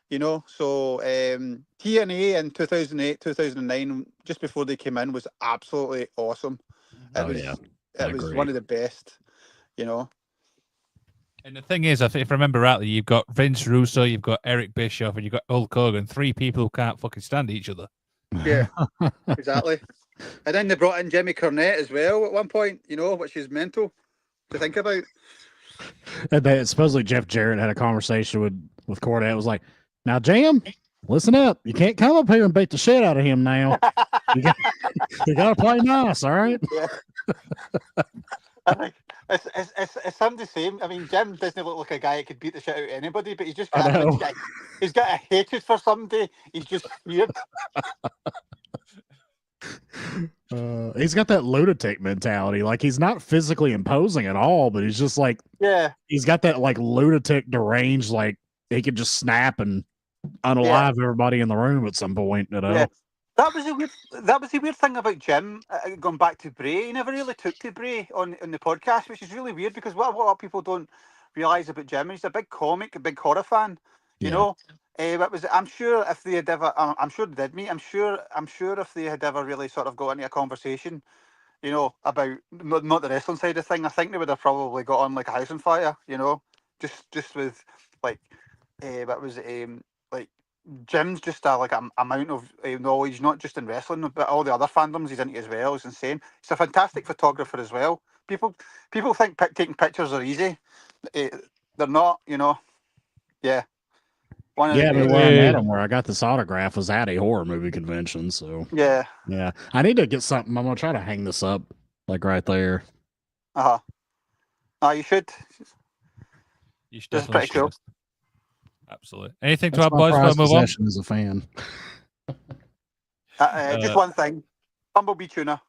You know, so TNA in 2008, 2009, just before they came in, was absolutely awesome. It was one of the best. You know. And the thing is, if I remember rightly, you've got Vince Russo, you've got Eric Bischoff, and you've got Hulk Hogan. 3 people who can't fucking stand each other. Yeah, exactly. And then they brought in Jimmy Cornette as well at one point, you know, which is mental to think about. And supposedly Jeff Jarrett had a conversation with Cornette. It was like, now, Jim, listen up. You can't come up here and beat the shit out of him now. You got to play nice, all right? Yeah. I think it's him the same. I mean, Jim doesn't look like a guy that could beat the shit out of anybody, but he's just he's got a hatred for somebody. He's just weird. He's got that lunatic mentality. Like, he's not physically imposing at all, but he's just like, he's got that like lunatic deranged, like he could just snap and unalive everybody in the room at some point, you know. Yeah. That was the weird thing about Jim. Going back to Bray, he never really took to Bray on the podcast, which is really weird because what people don't realize about Jim, he's a big comic, a big horror fan. You know, I'm sure if they had ever, I'm sure they did meet. I'm sure if they had ever really sort of got into a conversation, you know, about not the wrestling side of thing, I think they would have probably got on like a house on fire. You know, just with like, like. Jim's just like an amount of knowledge, not just in wrestling, but all the other fandoms he's into as well. It's insane. He's a fantastic photographer as well. People think taking pictures are easy. They're not, you know. Yeah. But where I met him, where I got this autograph, was at a horror movie convention. So yeah. I need to get something. I'm gonna try to hang this up, like right there. You should. You should. That's pretty cool. Absolutely. Anything to our boys before I move on? As a fan. Just one thing. Bumblebee tuna.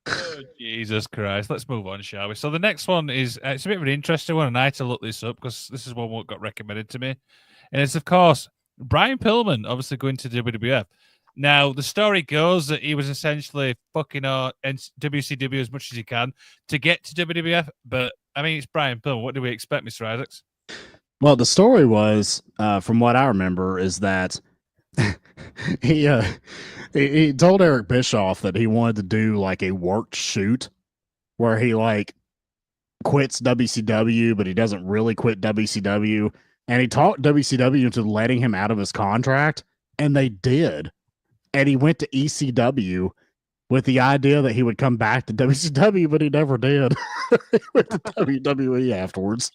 Oh, Jesus Christ. Let's move on, shall we? So the next one is, it's a bit of an interesting one, and I had to look this up because this is one that got recommended to me. And it's, of course, Brian Pillman, obviously going to WWF. Now, the story goes that he was essentially fucking WCW as much as he can to get to WWF, but, I mean, it's Brian Pillman. What do we expect, Mr. Isaacs? Well, the story was, from what I remember, is that he told Eric Bischoff that he wanted to do, like, a worked shoot where he, like, quits WCW, but he doesn't really quit WCW. and he talked WCW into letting him out of his contract, and they did. And he went to ECW with the idea that he would come back to WCW, but he never did. He went to WWE afterwards.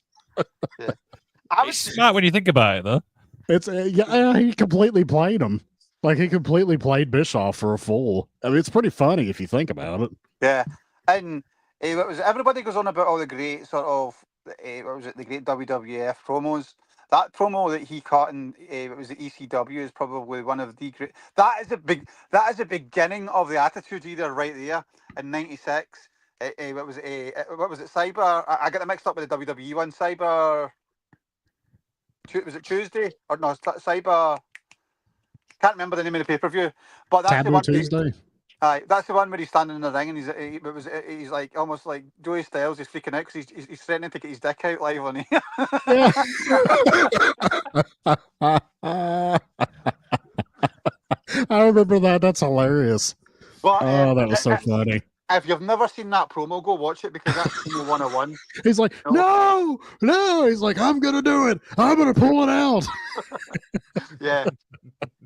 Yeah. He's smart when you think about it, though. It's he completely played him. Like, he completely played Bischoff for a fool. I mean, it's pretty funny if you think about it. Yeah, and what was it? Everybody goes on about all the great sort of what was it? The great WWF promos. That promo that he cut in it was the ECW is probably one of the great. That is the beginning of the Attitude Era right there in '96. What was it? Cyber. I got it mixed up with the WWE one. Cyber. Was it Tuesday or no? Cyber. Can't remember the name of the pay-per-view, but that's Taboo the one. Tuesday. That's the one where he's standing in the ring and he's like almost like Joey Styles. He's freaking out because he's threatening to get his dick out live on here. I remember that. That's hilarious. But, that was so funny. If you've never seen that promo, go watch it because that's Promo 101. He's like, no. He's like, I'm gonna do it. I'm gonna pull it out. Yeah.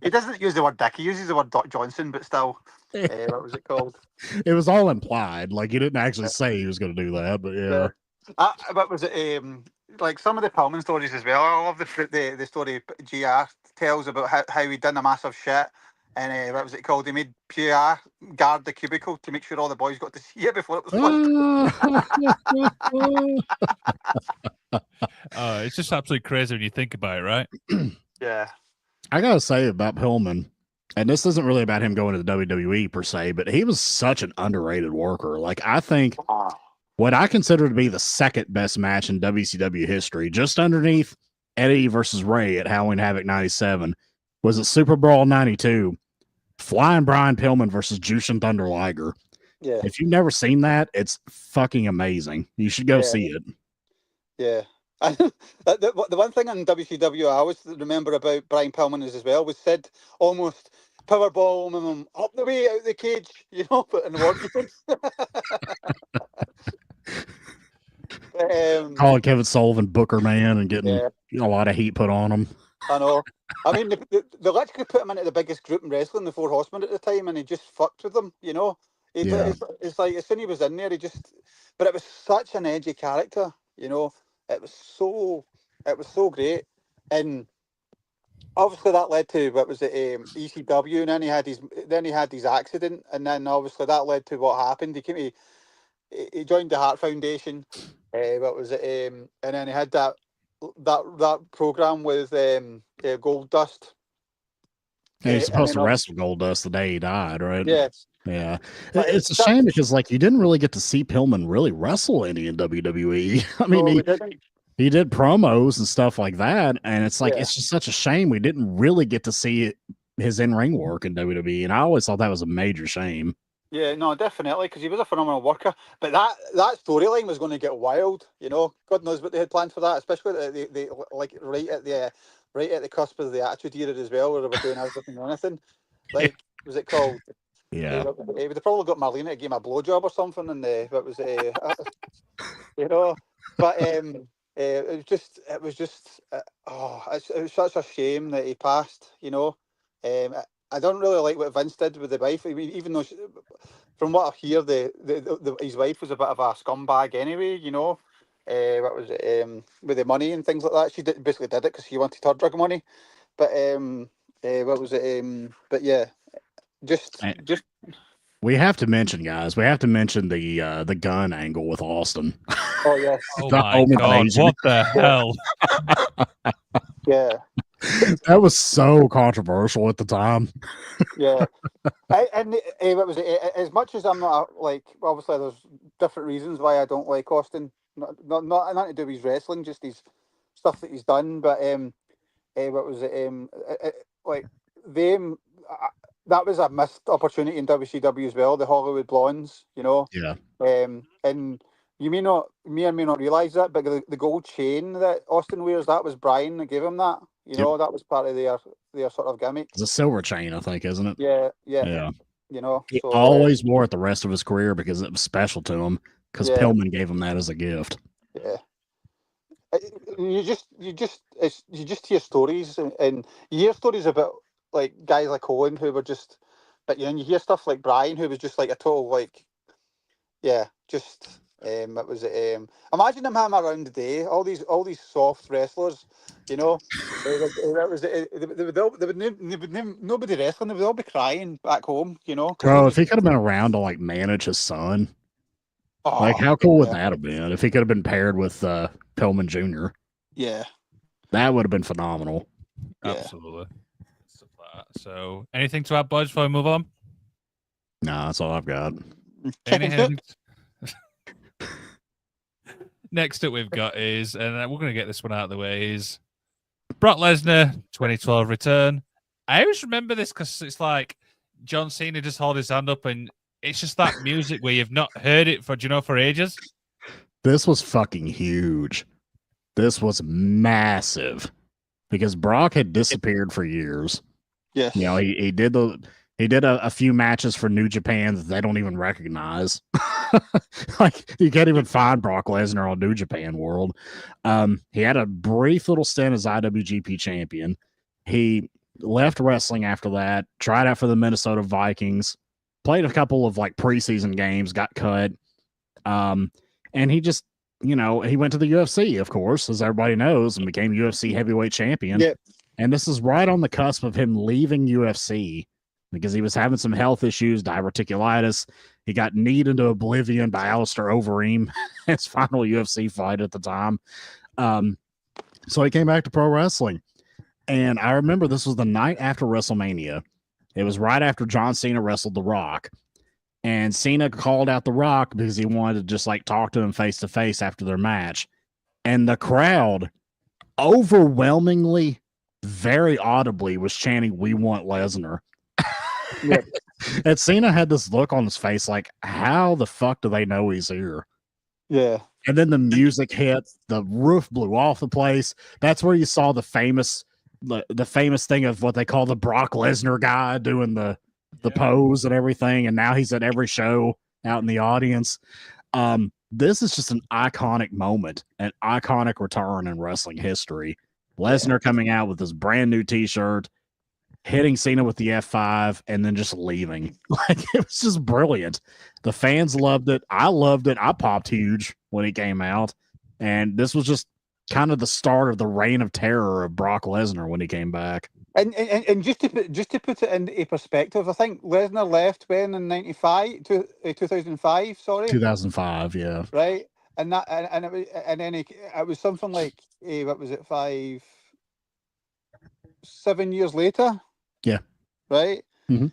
He doesn't use the word dick. He uses the word Doc Johnson, but still, what was it called? It was all implied. Like, he didn't actually say he was going to do that, but yeah. What was it? Like some of the Pillman stories as well. I love the story GR tells about how he done a massive shit, and what was it called? He made PR guard the cubicle to make sure all the boys got to see it before it was It's just absolutely crazy when you think about it, right? Yeah. I gotta say about Pillman, and this isn't really about him going to the WWE per se, but he was such an underrated worker. Like, I think what I consider to be the second best match in WCW history, just underneath Eddie versus Ray at Halloween Havoc 97, was at Super Brawl 92, Flying Brian Pillman versus Jushin Thunder Liger. Yeah. If you've never seen that, it's fucking amazing. You should go see it. Yeah. The one thing on WCW I always remember about Brian Pillman is as well was said almost powerbomb him up the way out of the cage, but in the work. Calling Kevin Sullivan Booker Man and getting a lot of heat put on him. I know. I mean, they literally put him into the biggest group in wrestling, the Four Horsemen at the time, and he just fucked with them, It's like as soon as he was in there, but it was such an edgy character, It was so great, and obviously that led to what was it, ECW, and then he had his accident, and then obviously that led to what happened. He joined the Heart Foundation, what was it, and then he had that program with Gold Dust. Yeah, he's supposed to wrestle Gold Dust the day he died, right? Yes. Yeah, it's a shame because you didn't really get to see Pillman really wrestle any in WWE. I mean, he did promos and stuff like that, and it's like it's just such a shame we didn't really get to see his in-ring work in WWE, and I always thought that was a major shame. Yeah, no, definitely, because he was a phenomenal worker. But that storyline was going to get wild, God knows what they had planned for that, especially the like right at the cusp of the Attitude Era as well, where they were doing everything and anything. Like, was it called? Yeah, they probably got Marlena to give him a blowjob or something, and what was But it was just such a shame that he passed. I don't really like what Vince did with the wife. I mean, even though from what I hear, his wife was a bit of a scumbag anyway. What was it with the money and things like that? She basically did it because she wanted her drug money. But what was it? But yeah. Just we have to mention, guys. We have to mention the gun angle with Austin. Oh yes. Oh my God! What the hell? Yeah. That was so controversial at the time. Yeah. What was it? As much as I'm not obviously there's different reasons why I don't like Austin. Not nothing to do with his wrestling, just his stuff that he's done. But what was it? Like them. That was a missed opportunity in WCW as well. The Hollywood Blondes, Yeah. And you may not realize that, but the gold chain that Austin wears, that was Brian that gave him that. That was part of their sort of gimmick. It's a silver chain, I think, isn't it? Yeah. He always wore it the rest of his career because it was special to him. Because Pillman gave him that as a gift. Yeah. you just hear stories, and you hear stories about like guys like Owen who were just, but and you hear stuff like Brian who was just like a total like, just it was imagine them having around today, all these soft wrestlers, nobody wrestling, they would all be crying back home, Bro, if he could have been around to like manage his son, like how cool would that have been if he could have been paired with Pillman Jr.? Yeah, that would have been phenomenal. Absolutely. So, anything to add, boys, before we move on? No, that's all I've got. Next up we've got is, and we're going to get this one out of the way, is Brock Lesnar 2012 return. I always remember this because it's like John Cena just hold his hand up and it's just that music where you've not heard it for ages. This was fucking huge. This was massive because Brock had disappeared for years. Yes. He did a few matches for New Japan that they don't even recognize. Like you can't even find Brock Lesnar on New Japan World. He had a brief little stint as IWGP champion. He left wrestling after that, tried out for the Minnesota Vikings, played a couple of like preseason games, got cut. And he just, he went to the UFC, of course, as everybody knows, and became UFC heavyweight champion. Yep. And this is right on the cusp of him leaving UFC because he was having some health issues, diverticulitis. He got kneed into oblivion by Alistair Overeem, his final UFC fight at the time. So he came back to pro wrestling. And I remember this was the night after WrestleMania. It was right after John Cena wrestled The Rock. And Cena called out The Rock because he wanted to just like talk to him face to face after their match. And the crowd overwhelmingly, very audibly was chanting, "We want Lesnar." Yep. And Cena had this look on his face like, how the fuck do they know he's here? Yeah. And then the music hit, the roof blew off the place. That's where you saw the famous thing of what they call the Brock Lesnar guy doing the pose and everything. And now he's at every show out in the audience. This is just an iconic moment, an iconic return in wrestling history. Lesnar coming out with his brand new t-shirt, hitting Cena with the F5, and then just leaving. Like, it was just brilliant. The fans loved it. I loved it. I popped huge when he came out. And this was just kind of the start of the reign of terror of Brock Lesnar when he came back. And just to put it in a perspective, I think Lesnar left when in 2005, sorry. 2005, yeah. Right? And that it was something like what was it, 7 years later? Yeah. Right? Mm-hmm.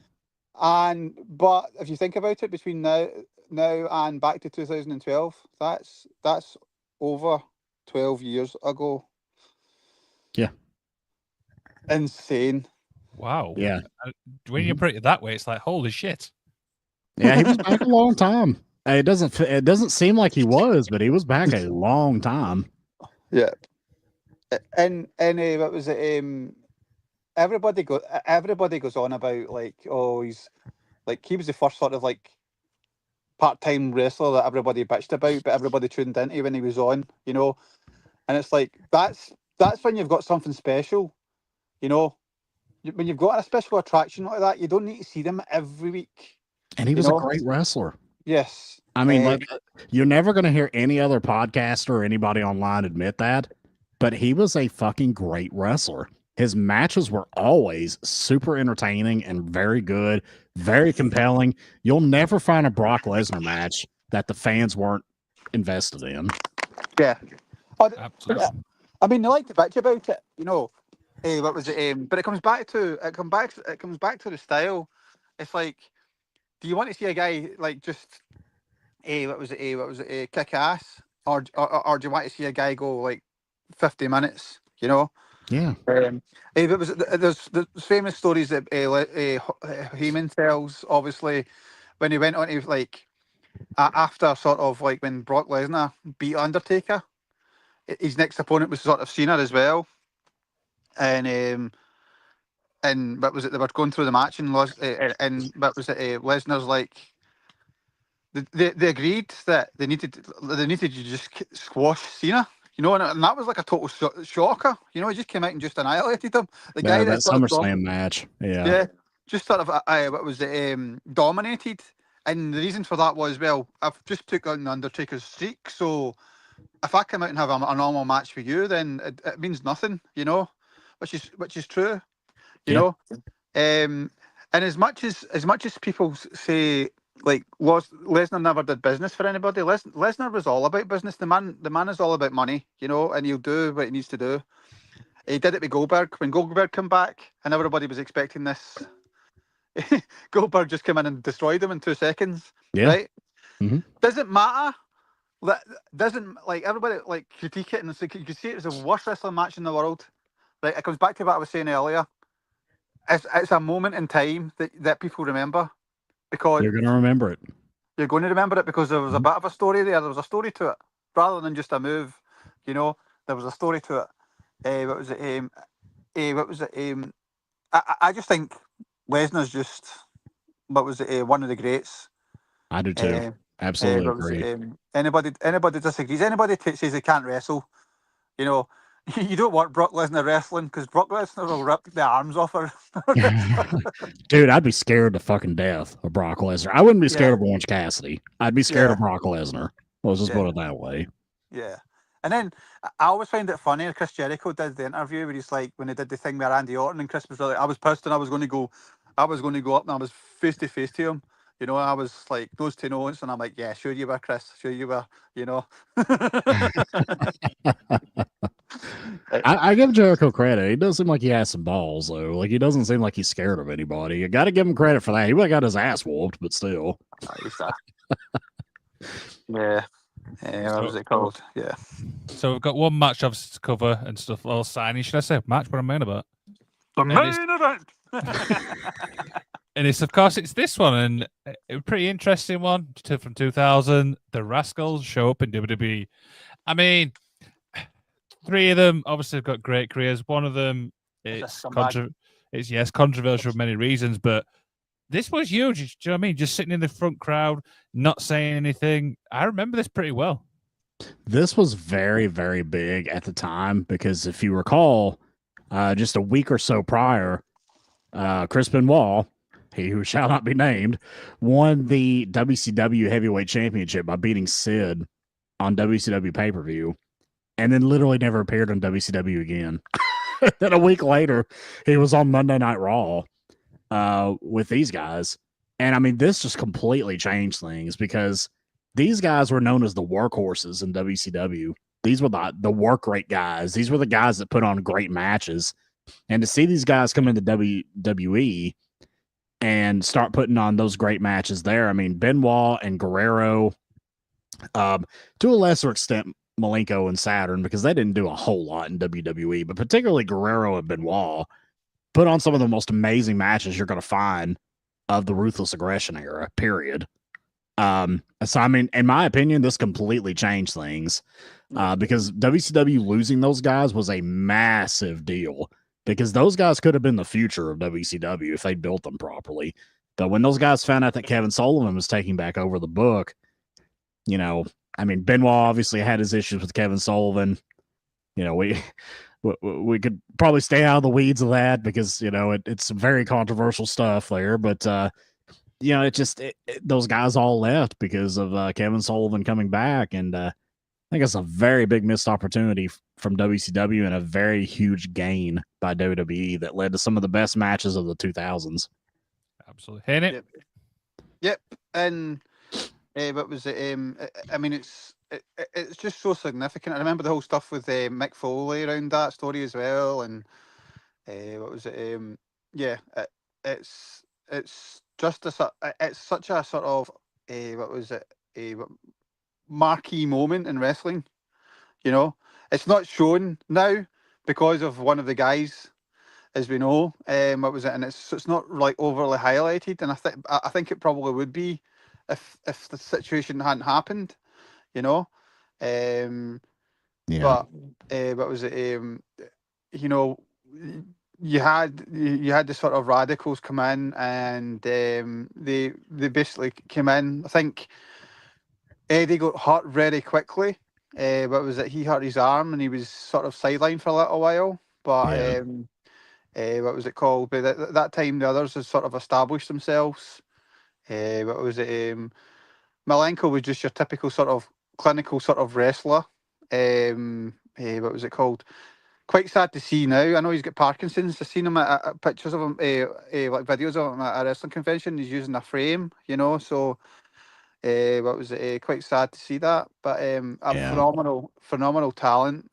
But if you think about it, between now and back to 2012, that's over 12 years ago. Yeah. Insane. Wow. Yeah. When you put it that way, it's like, holy shit. Yeah, he was back a long time. It doesn't seem like he was, but he was back a long time. Yeah. And what was it? Everybody goes on about like, oh, he's like, he was the first sort of like part-time wrestler that everybody bitched about, but everybody tuned into when he was on, and it's like that's when you've got something special, when you've got a special attraction like that, you don't need to see them every week. And he was a great wrestler. Yes. I mean, like, you're never going to hear any other podcaster or anybody online admit that, but he was a fucking great wrestler. His matches were always super entertaining and very good, very compelling. You'll never find a Brock Lesnar match that the fans weren't invested in. Yeah. Absolutely. I mean, they like to bitch about it, what was it? But it comes back to the style. It's like, do you want to see a guy like just kick ass, or do you want to see a guy go like 50 minutes? Yeah. There's famous stories that Heyman tells, obviously, when he went on to like after sort of like when Brock Lesnar beat Undertaker, his next opponent was sort of Cena as well, and what was it? They were going through the match and what was it? Lesnar's like, they agreed that they needed to just squash Cena you know, and that was like a total shocker. You know, he just came out and just annihilated him. The Yeah, guy that sort of SummerSlam match. Yeah. yeah, just sort of what was it, dominated. And the reason for that was, well, I've just took on the Undertaker's streak, so if I come out and have a normal match with you, then it means nothing, you know, which is true, you know. And as much as people say like Lesnar never did business for anybody, Lesnar was all about business. The man is all about money, you know, and he'll do what he needs to do. He did it with Goldberg when Goldberg came back, and everybody was expecting this. Goldberg just came in and destroyed him in 2 seconds. Yeah. Right? Mm-hmm. Doesn't matter. Doesn't like everybody like critique it and say you can see it was the worst wrestling match in the world. Right? It comes back to what I was saying earlier. It's a moment in time that people remember because you're going to remember it. You're going to remember it because there was a bit of a story there. There was a story to it, rather than just a move. You know, there was a story to it. What was it? What was it? I just think Lesnar's just what was it? One of the greats. I do too. Absolutely agree. Anybody disagrees? Anybody says he can't wrestle? You know, you don't want Brock Lesnar wrestling because Brock Lesnar will rip the arms off her. Dude, I'd be scared to fucking death of Brock Lesnar. I wouldn't be scared of Orange Cassidy. I'd be scared of Brock Lesnar. Let's just put it that way. Yeah. And then I always find it funny. Chris Jericho did the interview where he's like, when he did the thing with Randy Orton, and Chris was like, I was pissed and I was going to go up and I was face to face to him. You know, I was like nose to nose, and I'm like, yeah, sure you were, Chris. Sure you were. You know. I give Jericho credit. He does seem like he has some balls, though. Like, he doesn't seem like he's scared of anybody. You got to give him credit for that. He would have got his ass whooped, but still. Yeah. What was it called? Yeah. So we've got one match obviously to cover and stuff. All signing. Should I say match? What I'm saying about? The main event. And it's, of course, it's this one, and a pretty interesting one from 2000. The Rascals show up in WWE. I mean, 3 of them obviously have got great careers. One of them it's controversial for many reasons, but this was huge. Do you know what I mean? Just sitting in the front crowd, not saying anything. I remember this pretty well. This was very, very big at the time because if you recall, just a week or so prior, Chris Benoit, he who shall not be named, won the WCW Heavyweight Championship by beating Sid on WCW pay-per-view, and then literally never appeared on WCW again. Then a week later, he was on Monday Night Raw with these guys. And I mean, this just completely changed things because these guys were known as the workhorses in WCW. These were the work rate guys. These were the guys that put on great matches. And to see these guys come into WWE and start putting on those great matches there, I mean, Benoit and Guerrero, to a lesser extent, Malenko and Saturn, because they didn't do a whole lot in WWE, but particularly Guerrero and Benoit put on some of the most amazing matches you're going to find of the Ruthless Aggression era, period. So, I mean, in my opinion, this completely changed things because WCW losing those guys was a massive deal because those guys could have been the future of WCW if they built them properly. But when those guys found out that Kevin Sullivan was taking back over the book, you know, I mean, Benoit obviously had his issues with Kevin Sullivan. You know, we could probably stay out of the weeds of that because, you know, it's some very controversial stuff there. But, you know, those guys all left because of Kevin Sullivan coming back. And I think it's a very big missed opportunity from WCW and a very huge gain by WWE that led to some of the best matches of the 2000s. Absolutely. Hit it. Yep. And what was it? I mean, it's just so significant. I remember the whole stuff with Mick Foley around that story as well. And what was it? Yeah, it's just it's such a sort of what was it? A marquee moment in wrestling. You know, it's not shown now because of one of the guys, as we know. What was it? And it's not like overly highlighted. And I think it probably would be if the situation hadn't happened. You know. Yeah. But what was it? You know, you had the sort of radicals come in, and they basically came in. I think Eddie got hurt very quickly, What was it? He hurt his arm and he was sort of sidelined for a little while. But what was it called? But that time, the others had sort of established themselves. What was it? Malenko was just your typical sort of clinical sort of wrestler. What was it called? Quite sad to see now. I know he's got Parkinson's. I've seen him at pictures of him, like videos of him at a wrestling convention. He's using a frame, you know. So, what was it? Quite sad to see that. But phenomenal talent.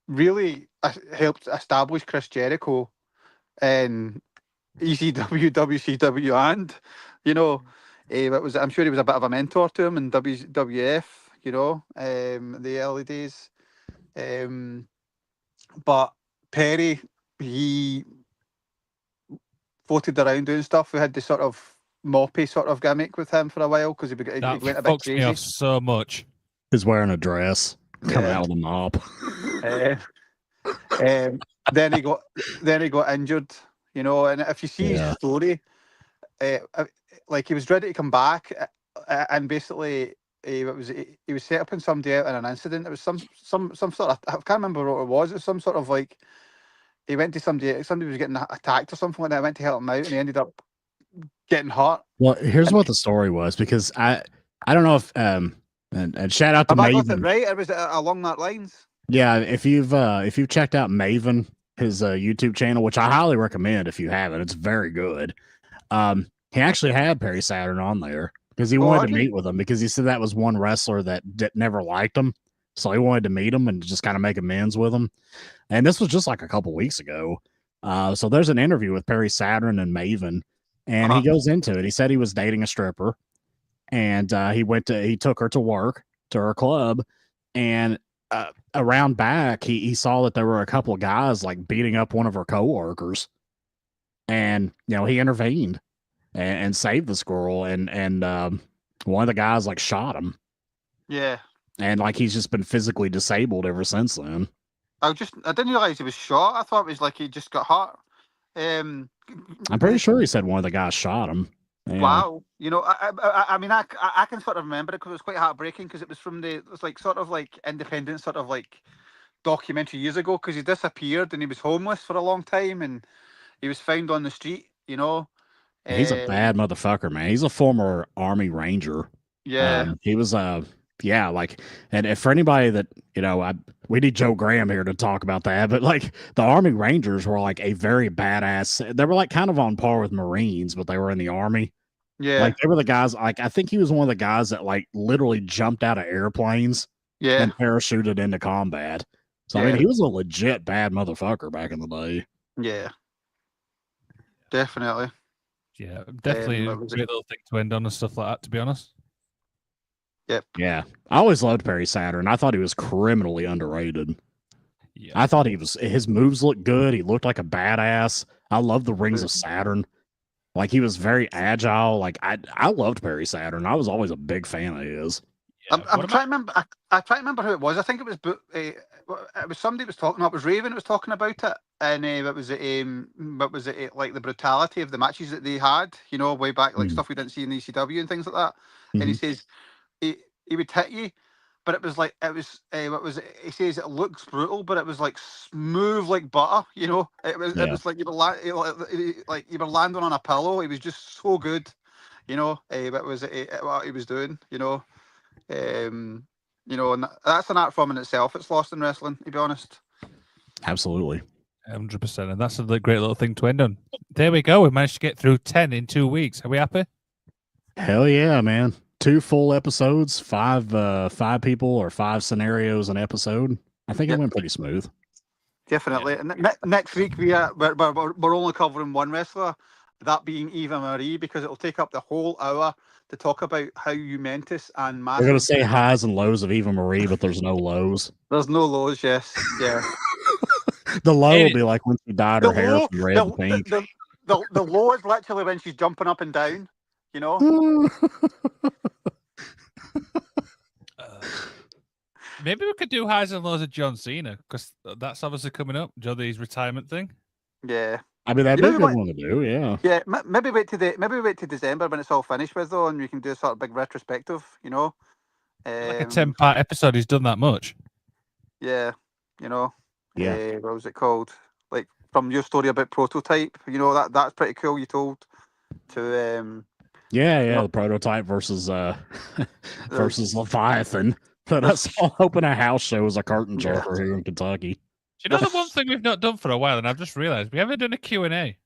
Really helped establish Chris Jericho in ECW, WCW, and you know, what was it? I'm sure he was a bit of a mentor to him in WWF. You know, the early days. But Perry, he floated around doing stuff. We had the sort of moppy sort of gimmick with him for a while because he went a bit crazy. Me off so much. He's wearing a dress, coming out with a mop. Then he got injured, you know. And if you see his story, like he was ready to come back, and basically. He was set up on somebody out in an incident. It was some sort of, I can't remember what it was. It was some sort of like he went to somebody was getting attacked or something like that. I went to help him out and he ended up getting hurt. Well, here's what the story was, because I don't know if and shout out to Maven. Got it right? It was along that lines. Yeah, if you've checked out Maven, his YouTube channel, which I highly recommend if you haven't, it's very good. He actually had Perry Saturn on there. Because he wanted to meet with him, because he said that was one wrestler that never liked him. So he wanted to meet him and just kind of make amends with him. And this was just like a couple weeks ago. So there's an interview with Perry Saturn and Maven, and he goes into it. He said he was dating a stripper, and he took her to work, to her club, and around back, he saw that there were a couple of guys like beating up one of her coworkers. And, you know, he intervened. And saved the squirrel, and one of the guys like shot him. Yeah. And like he's just been physically disabled ever since then. I didn't realize he was shot. I thought it was like he just got hurt. I'm pretty sure he said one of the guys shot him. Yeah. Wow. You know, I mean, I can sort of remember it because it was quite heartbreaking, because it was like sort of like independent sort of like documentary years ago, because he disappeared and he was homeless for a long time and he was found on the street, you know. He's a bad motherfucker, man. He's a former Army Ranger. Yeah. He was like, and if for anybody that, you know, we need Joe Graham here to talk about that, but like the Army Rangers were like a very badass. They were like kind of on par with Marines, but they were in the Army. Yeah. Like they were the guys, like I think he was one of the guys that like literally jumped out of airplanes and parachuted into combat. So I mean, he was a legit bad motherfucker back in the day. Yeah. Definitely. Yeah, definitely a great little thing to end on and stuff like that, to be honest. Yep. Yeah. I always loved Perry Saturn. I thought he was criminally underrated. Yeah. I thought his moves looked good. He looked like a badass. I love the Rings of Saturn. Like he was very agile. Like I loved Perry Saturn. I was always a big fan of his. Yeah. I'm trying to remember. I try to remember who it was. I think it was somebody was talking. It was Raven was talking about it, and what was it? Like the brutality of the matches that they had, you know, way back, like stuff we didn't see in ECW and things like that. And he says he would hit you, but it was like he says it looks brutal, but it was like smooth like butter, you know. It was like you were landing on a pillow. He was just so good, you know. What he was doing, you know. You know, and that's an art form in itself. It's lost in wrestling, to be honest. Absolutely. 100%. And that's a great little thing to end on. There we go. We managed to get through 10 in 2 weeks. Are we happy? Hell yeah, man. 2 full episodes, 5 people or 5 scenarios an episode. I think it went pretty smooth. Definitely. Yeah. And next week we're only covering one wrestler, that being Eva Marie, because it'll take up the whole hour to talk about how Juventus and Massive... We're going to say highs and lows of Eva Marie, but there's no lows. There's no lows, yes. Yeah. The low will be like when she dyed her hair from red to pink. The low is literally when she's jumping up and down, you know? Maybe we could do highs and lows of John Cena, because that's obviously coming up. Jody's retirement thing. Yeah. I mean, that'd be a good one to do, yeah. Yeah, maybe wait to December when it's all finished with, though, and we can do a sort of big retrospective, you know. Like a 10-part episode. He's done that much. Yeah, you know. Yeah. What was it called? Like from your story about Prototype. You know that's pretty cool. You told to the Prototype versus versus Leviathan. But I saw open a house show as a curtain jerker here in Kentucky. Do you know the one thing we've not done for a while, and I've just realised we haven't done a Q&A.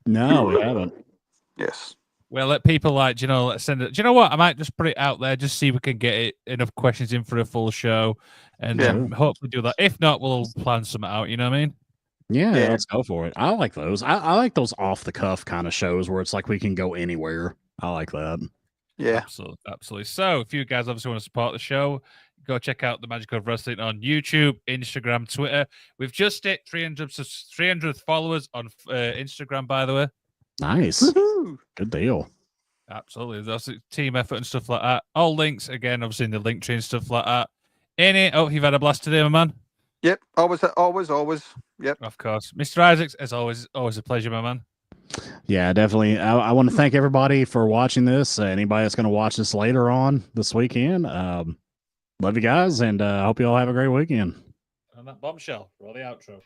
No, we haven't. Yes. Well, let people send it. Do you know what? I might just put it out there, just see if we can get enough questions in for a full show, and hopefully do that. If not, we'll plan something out. You know what I mean? Yeah, let's go for it. I like those. I like those off the cuff kind of shows where it's like we can go anywhere. I like that. Yeah, absolutely. So, if you guys obviously want to support the show, go check out the Magic of Wrestling on YouTube, Instagram, Twitter. We've just hit 300 followers on Instagram, by the way. Nice. Woo-hoo. Good deal. Absolutely. That's a team effort and stuff like that. All links, again, obviously in the link tree and stuff like that. You've had a blast today, my man. Yep. Always. Yep. Of course. Mr. Isaacs, as always a pleasure, my man. Yeah, definitely. I want to thank everybody for watching this. Anybody that's going to watch this later on this weekend. Love you guys, and I hope you all have a great weekend. And that bombshell, roll the outro.